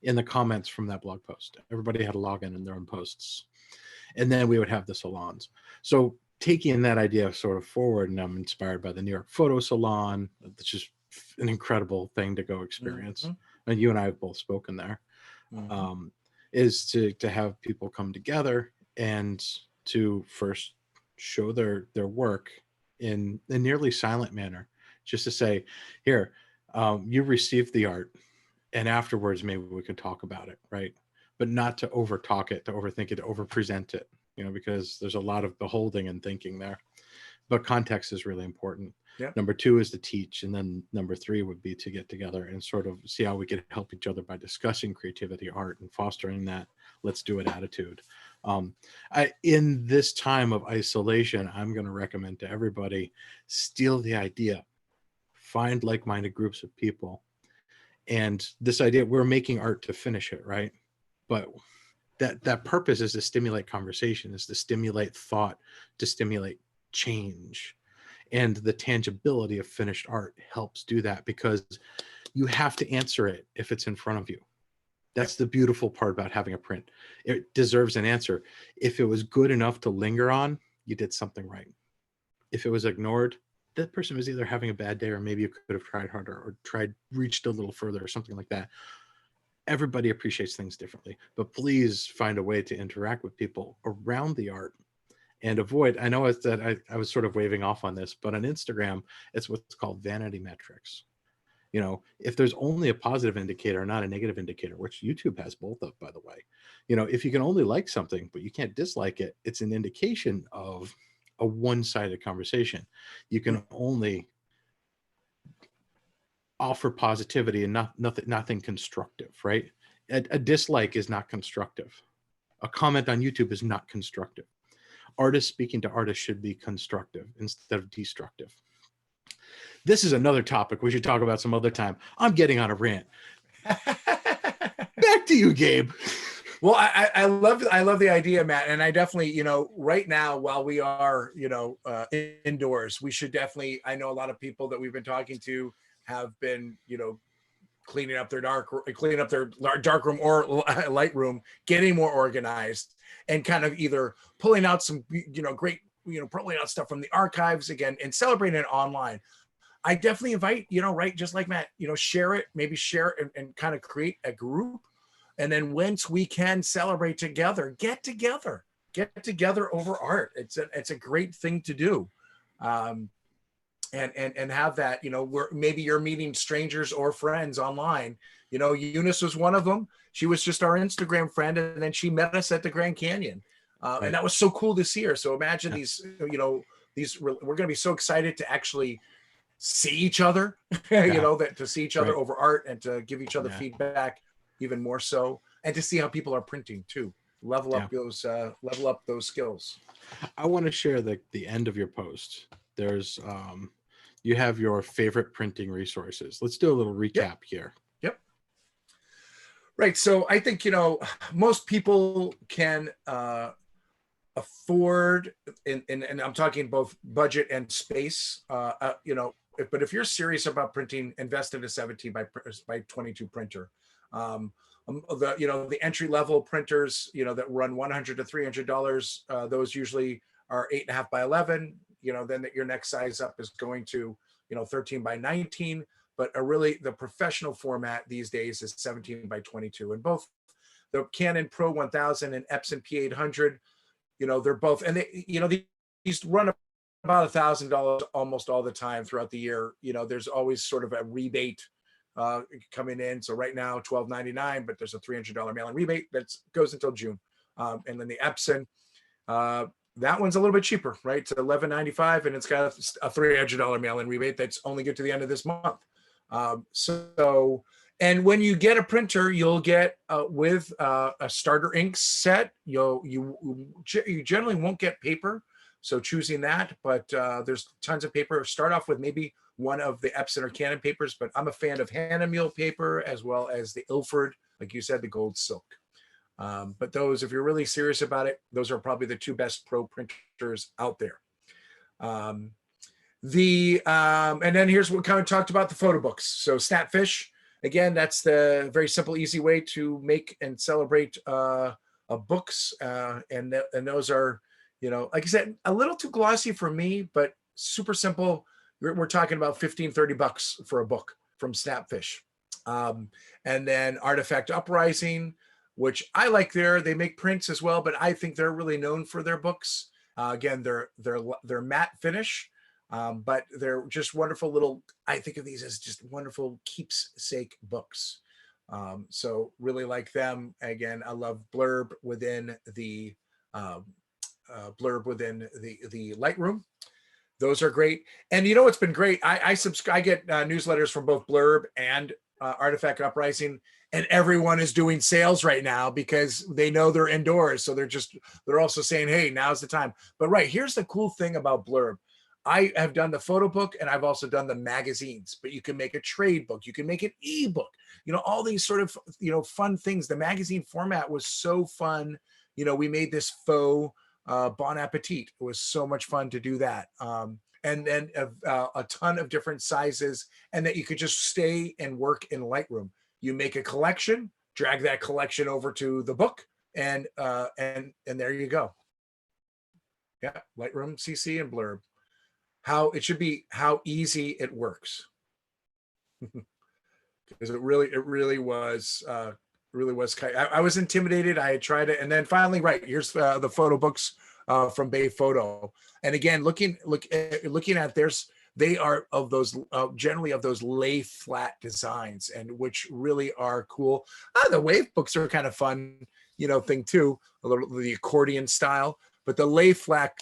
in the comments from that blog post. Everybody had a login in their own posts. And then we would have the salons. So taking that idea sort of forward, and I'm inspired by the New York Photo Salon, which is an incredible thing to go experience. Mm-hmm. And you and I have both spoken there. Mm-hmm. Is to have people come together and to first show their work in a nearly silent manner, just to say, here, you received the art, and afterwards maybe we could talk about it, right? But not to over talk it, to overthink it, to over present it, because there's a lot of beholding and thinking there. But context is really important. Yep. Number two is to teach, and then number three would be to get together and sort of see how we could help each other by discussing creativity, art, and fostering that let's do it attitude. In this time of isolation, I'm going to recommend to everybody, steal the idea, find like-minded groups of people. And this idea, we're making art to finish it, right? But that purpose is to stimulate conversation, is to stimulate thought, to stimulate change. And the tangibility of finished art helps do that, because you have to answer it if it's in front of you. That's the beautiful part about having a print. It deserves an answer. If it was good enough to linger on, you did something right. If it was ignored, that person was either having a bad day, or maybe you could have tried harder or reached a little further or something like that. Everybody appreciates things differently, but please find a way to interact with people around the art and avoid, I know it's that I was sort of waving off on this, but on Instagram, it's what's called vanity metrics. If there's only a positive indicator, not a negative indicator, which YouTube has both of, by the way, if you can only like something, but you can't dislike it, it's an indication of a one-sided conversation. You can only offer positivity and nothing constructive, right? A dislike is not constructive. A comment on YouTube is not constructive. Artists speaking to artists should be constructive instead of destructive. This is another topic we should talk about some other time. I'm getting on a rant. Back to you, Gabe. Well, I love the idea, Matt, and I definitely, right now while we are, indoors, we should definitely. I know a lot of people that we've been talking to have been, cleaning up their dark room or light room, getting more organized, and kind of either pulling out some, great, pulling out stuff from the archives again and celebrating it online. I definitely invite, right, just like Matt, share it and kind of create a group. And then once we can celebrate together, get together over art. It's a great thing to do. And have that, where maybe you're meeting strangers or friends online. Eunice was one of them. She was just our Instagram friend, and then she met us at the Grand Canyon. Right. And that was so cool to see her. So imagine these, we're going to be so excited to actually see each other, to see each other over art and to give each other feedback even more so, and to see how people are printing too. Level up those skills. I want to share the end of your post. There's you have your favorite printing resources. Let's do a little recap here. Yep. Right. So I think, most people can afford, and I'm talking both budget and space, but if you're serious about printing, invest in a 17 by 22 printer. The entry level printers, that run $100 to $300, those usually are 8.5 by 11. Then your next size up is going to, 13 by 19. but the professional format these days is 17 by 22. And both the Canon Pro 1000 and Epson P800, they're both, and these run about $1,000 almost all the time throughout the year. There's always sort of a rebate coming in. So right now, $12.99, but there's a $300 mail-in rebate that goes until June. And then the Epson, that one's a little bit cheaper, right? It's $11.95, and it's got a $300 mail-in rebate that's only good to the end of this month. And when you get a printer, you'll get with a starter ink set. You generally won't get paper, so choosing that. But there's tons of paper. Start off with maybe one of the Epson or Canon papers, but I'm a fan of Hahnemuhle paper as well as the Ilford, like you said, the gold silk. But those, if you're really serious about it, those are probably the two best pro printers out there. And then here's what we kind of talked about, the photo books. So Snapfish, again, that's the very simple, easy way to make and celebrate books. And those are, like I said, a little too glossy for me, but super simple. We're talking about $15-30 for a book from Snapfish. And then Artifact Uprising, which I like they make prints as well, but I think they're really known for their books. Again, they're matte finish, but they're just wonderful little, I think of these as just wonderful keepsake books. So really like them. Again, I love Blurb within the Lightroom. Those are great. And what's been great? I get newsletters from both Blurb and Artifact Uprising, and everyone is doing sales right now because they know they're indoors. So they're also saying, hey, now's the time. But here's the cool thing about Blurb. I have done the photo book, and I've also done the magazines, but you can make a trade book. You can make an ebook, all these sort of, fun things. The magazine format was so fun. We made this faux Bon Appetit. It was so much fun to do that. And then a ton of different sizes, and that you could just stay and work in Lightroom. You make a collection, drag that collection over to the book, and there you go. Yeah, Lightroom, CC, and Blurb. How easy it works. Because it really was. I was intimidated. I had tried it, and then finally, here's the photo books from Bay Photo. And again, looking at theirs, they are of those generally of those lay flat designs, and which really are cool. The wave books are kind of fun, thing too, a little the accordion style. But the lay flat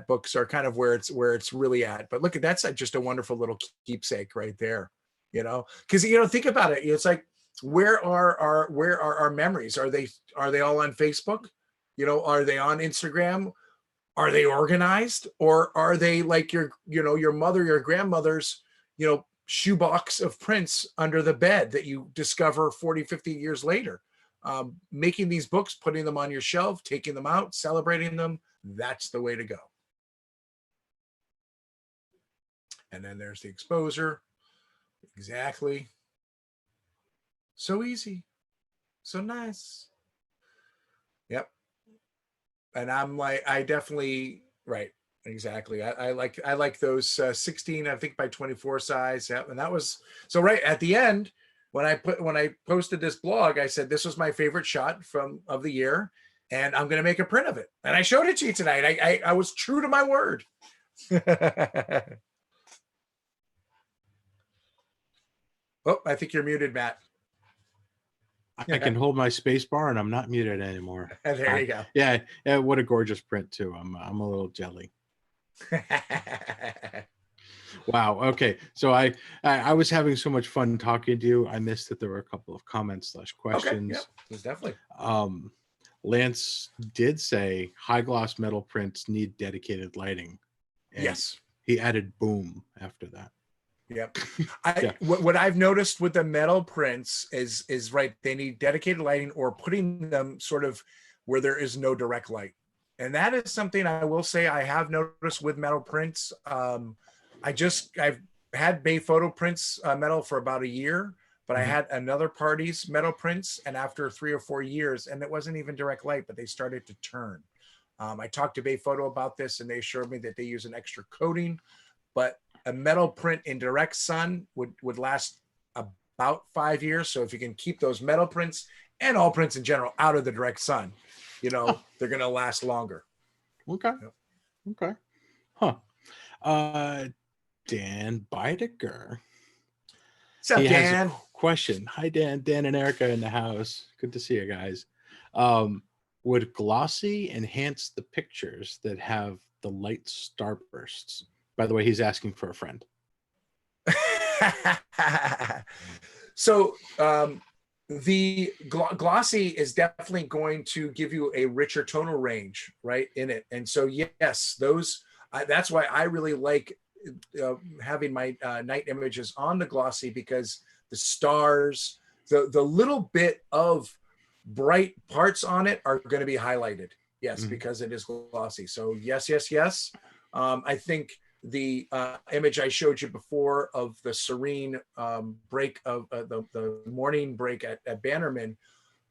books are kind of where it's really at. But look, that's just a wonderful little keepsake right there, because think about it. It's like, where are our memories? Are they all on Facebook? Are they on Instagram? Are they organized, or are they like your mother, your grandmother's, shoebox of prints under the bed that you discover 40, 50 years later? Making these books, putting them on your shelf, taking them out, celebrating them, that's the way to go. And then there's the exposure. Exactly. So easy. So nice. Yep. And I'm like, I definitely, right. Exactly. I like those 16, I think by 24 size. Yeah. And that was, so right at the end, when I posted this blog, I said, this was my favorite shot of the year, and I'm going to make a print of it. And I showed it to you tonight. I was true to my word. Oh, I think you're muted, Matt. I can hold my space bar, and I'm not muted anymore. There you go. Yeah. What a gorgeous print too. I'm a little jelly. Wow. Okay. So I was having so much fun talking to you. I missed that there were a couple of comments / questions. Okay, yeah, definitely. Lance did say high gloss metal prints need dedicated lighting. Yes. He added boom after that. Yep. What I've noticed with the metal prints is right. They need dedicated lighting, or putting them sort of where there is no direct light. And that is something I will say I have noticed with metal prints. I've had Bay Photo prints metal for about a year, but I had another party's metal prints, and after 3 or 4 years, and it wasn't even direct light, but they started to turn. I talked to Bay Photo about this, and they assured me that they use an extra coating, but a metal print in direct sun would last about 5 years. So if you can keep those metal prints and all prints in general out of the direct sun, they're going to last longer. Okay. Yep. Okay. Huh. Dan Biderman. What's up, Dan? Has a question. Hi, Dan. Dan and Erica in the house. Good to see you guys. Would glossy enhance the pictures that have the light starbursts? By the way, he's asking for a friend. So the glossy is definitely going to give you a richer tonal range, right, in it. And so, yes, that's why I really like having my night images on the glossy, because the stars, the little bit of bright parts on it are going to be highlighted. Yes, because it is glossy. So yes. I think the image I showed you before of the serene break of the morning break at Bannerman,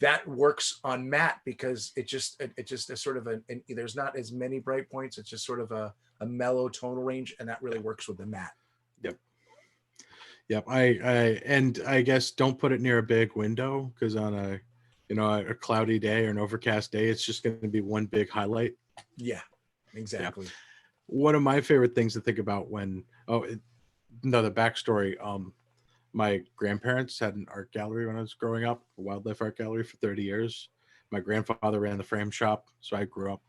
that works on matte because it just is sort of there's not as many bright points. It's just sort of a mellow tonal range, and that really works with the matte. Yep. I guess don't put it near a big window, because on a cloudy day or an overcast day, it's just going to be one big highlight. Yeah, exactly. Yeah. One of my favorite things to think about the backstory. My grandparents had an art gallery when I was growing up, a wildlife art gallery, for 30 years. My grandfather ran the frame shop, so I grew up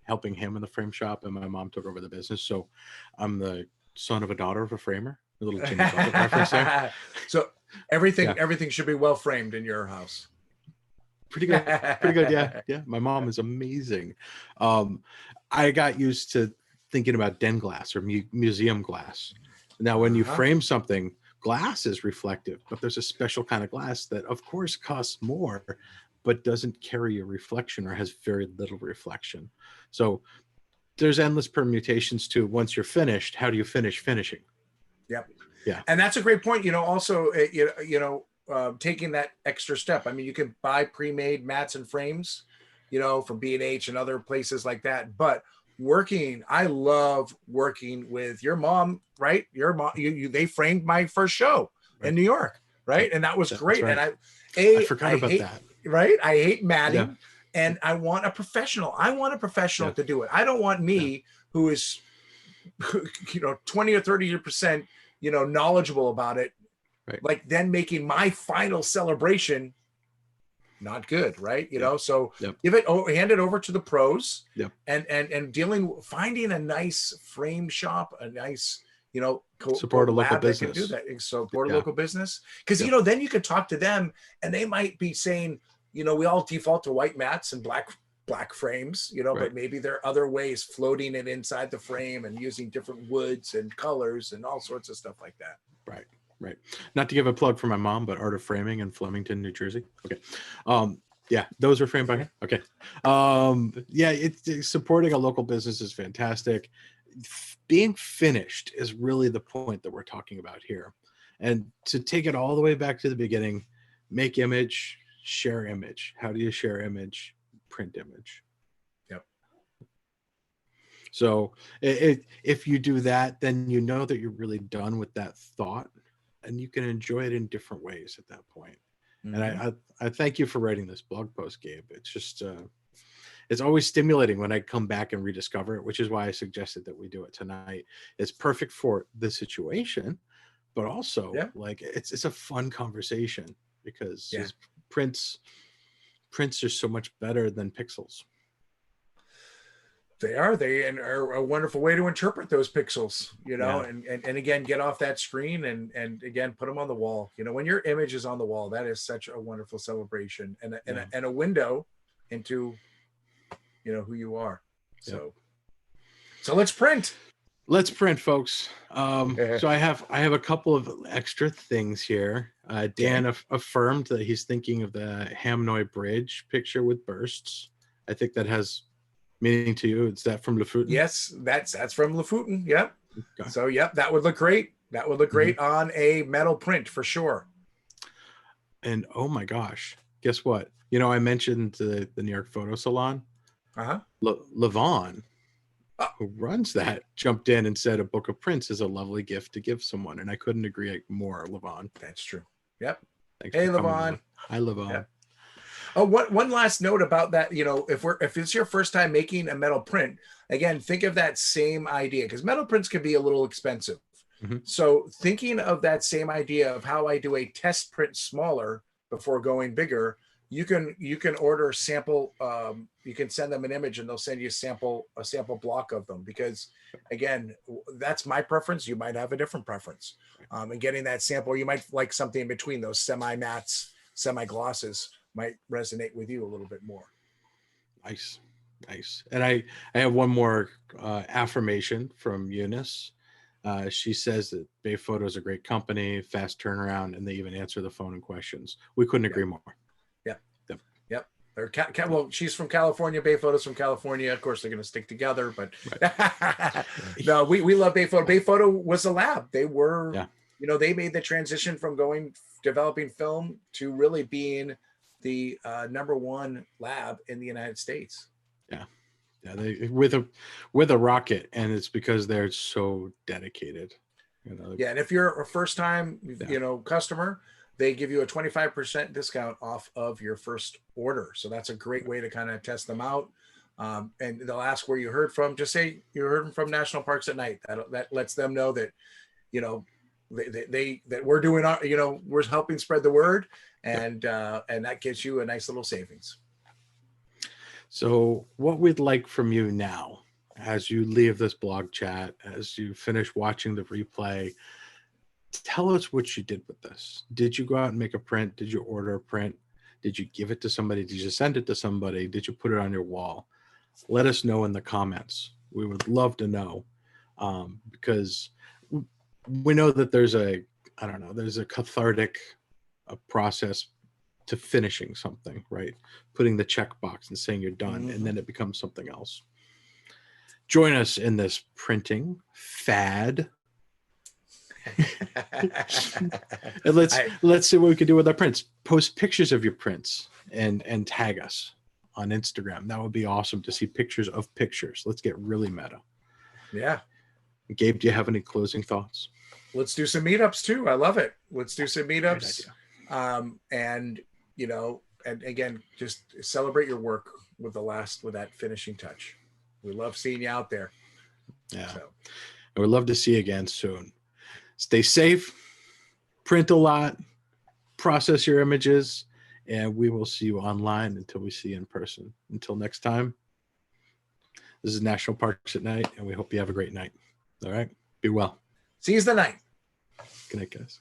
helping him in the frame shop, and my mom took over the business. So I'm the son of a daughter of a framer. A little Jimmy Buffett reference there. So everything should be well framed in your house. Pretty good. Yeah. My mom is amazing. I got used to thinking about den glass or museum glass. Now, when you frame something, glass is reflective, but there's a special kind of glass that, of course, costs more, but doesn't carry a reflection or has very little reflection. So there's endless permutations to, once you're finished, how do you finish finishing? Yep. Yeah. And that's a great point. Also, taking that extra step. I mean, you can buy pre-made mats and frames, from B&H and other places like that. But I love working with your mom, right? Your mom, they framed my first show in New York, right? And that was great. Right. And I forgot about that. Right? I hate matting, and I want a professional. To do it. I don't want me, who is 20 or 30%, knowledgeable about it, like then making my final celebration not good, right? So hand it over to the pros, and finding a nice frame shop, a nice, support a local business. Can do that. Support a local business, because then you could talk to them, and they might be saying, we all default to white mats and black frames, but maybe there are other ways, floating it inside the frame and using different woods and colors and all sorts of stuff like that. Right. Not to give a plug for my mom, but Art of Framing in Flemington, New Jersey. Okay. Those are framed by her. Okay. It's supporting a local business is fantastic. Being finished is really the point that we're talking about here. And to take it all the way back to the beginning, make image, share image. How do you share image? Print image. Yep. So if you do that, then you know that you're really done with that thought, and you can enjoy it in different ways at that point. And I thank you for writing this blog post, Gabe. It's just it's always stimulating when I come back and rediscover it, which is why I suggested that we do it tonight. It's perfect for the situation, but also like it's a fun conversation, because prints are so much better than pixels. They are a wonderful way to interpret those pixels, and again, get off that screen and again, put them on the wall. When your image is on the wall, that is such a wonderful celebration and a window into, who you are. So let's print. Let's print, folks. So I have a couple of extra things here. Dan affirmed that he's thinking of the Hamnoy Bridge picture with bursts. I think that has meaning to you. Is that from Lofoten? Yes, that's from Lofoten. Yep. Okay. So that would look great. That would look great on a metal print for sure. And oh my gosh, guess what? I mentioned the New York Photo Salon. Levon who runs that, jumped in and said a book of prints is a lovely gift to give someone. And I couldn't agree more, Levon. That's true. Yep. Thanks Hey, for coming Levon. on. Hi, Levon. Yep. Oh, one last note about that. You know, if it's your first time making a metal print, again, think of that same idea, because metal prints can be a little expensive. Mm-hmm. So thinking of that same idea of how I do a test print smaller before going bigger, you can order sample. You can send them an image and they'll send you a sample block of them, because again, that's my preference. You might have a different preference. And getting that sample, you might like something in between those semi-mattes, semi-glosses might resonate with you a little bit more. Nice. And I have one more affirmation from Eunice. She says that Bay Photo is a great company, fast turnaround, and they even answer the phone and questions. We couldn't agree more. Yep. Well, she's from California. Bay Photo's from California. Of course, they're going to stick together. But right. No, we love Bay Photo. Bay Photo was a lab. They were, you know, they made the transition from developing film to really being the #1 lab in the United States. Yeah, they with a rocket, and it's because they're so dedicated. You know. Yeah, and if you're a first time, customer, they give you a 25% discount off of your first order. So that's a great way to kind of test them out. And they'll ask where you heard from. Just say you heard from National Parks at Night. That lets them know that, you know, that we're doing our, you know, we're helping spread the word, and that gets you a nice little savings. So what we'd like from you now, as you leave this blog chat, as you finish watching the replay, tell us what you did with this. Did you go out and make a print? Did you order a print? Did you give it to somebody? Did you send it to somebody? Did you put it on your wall? Let us know in the comments. We would love to know, because we know that there's a cathartic process to finishing something, right? Putting the checkbox and saying you're done, and then it becomes something else. Join us in this printing fad. And let's see what we can do with our prints. Post pictures of your prints and tag us on Instagram. That would be awesome to see pictures of pictures. Let's get really meta. Yeah. Gabe, do you have any closing thoughts? Let's do some meetups too. I love it. Let's do some meetups. And you know, and again, just celebrate your work with that finishing touch. We love seeing you out there. Yeah. So. And we'd love to see you again soon. Stay safe, print a lot, process your images, and we will see you online until we see you in person. Until next time, this is National Parks at Night, and we hope you have a great night. All right? Be well. See you the night. Good night, guys.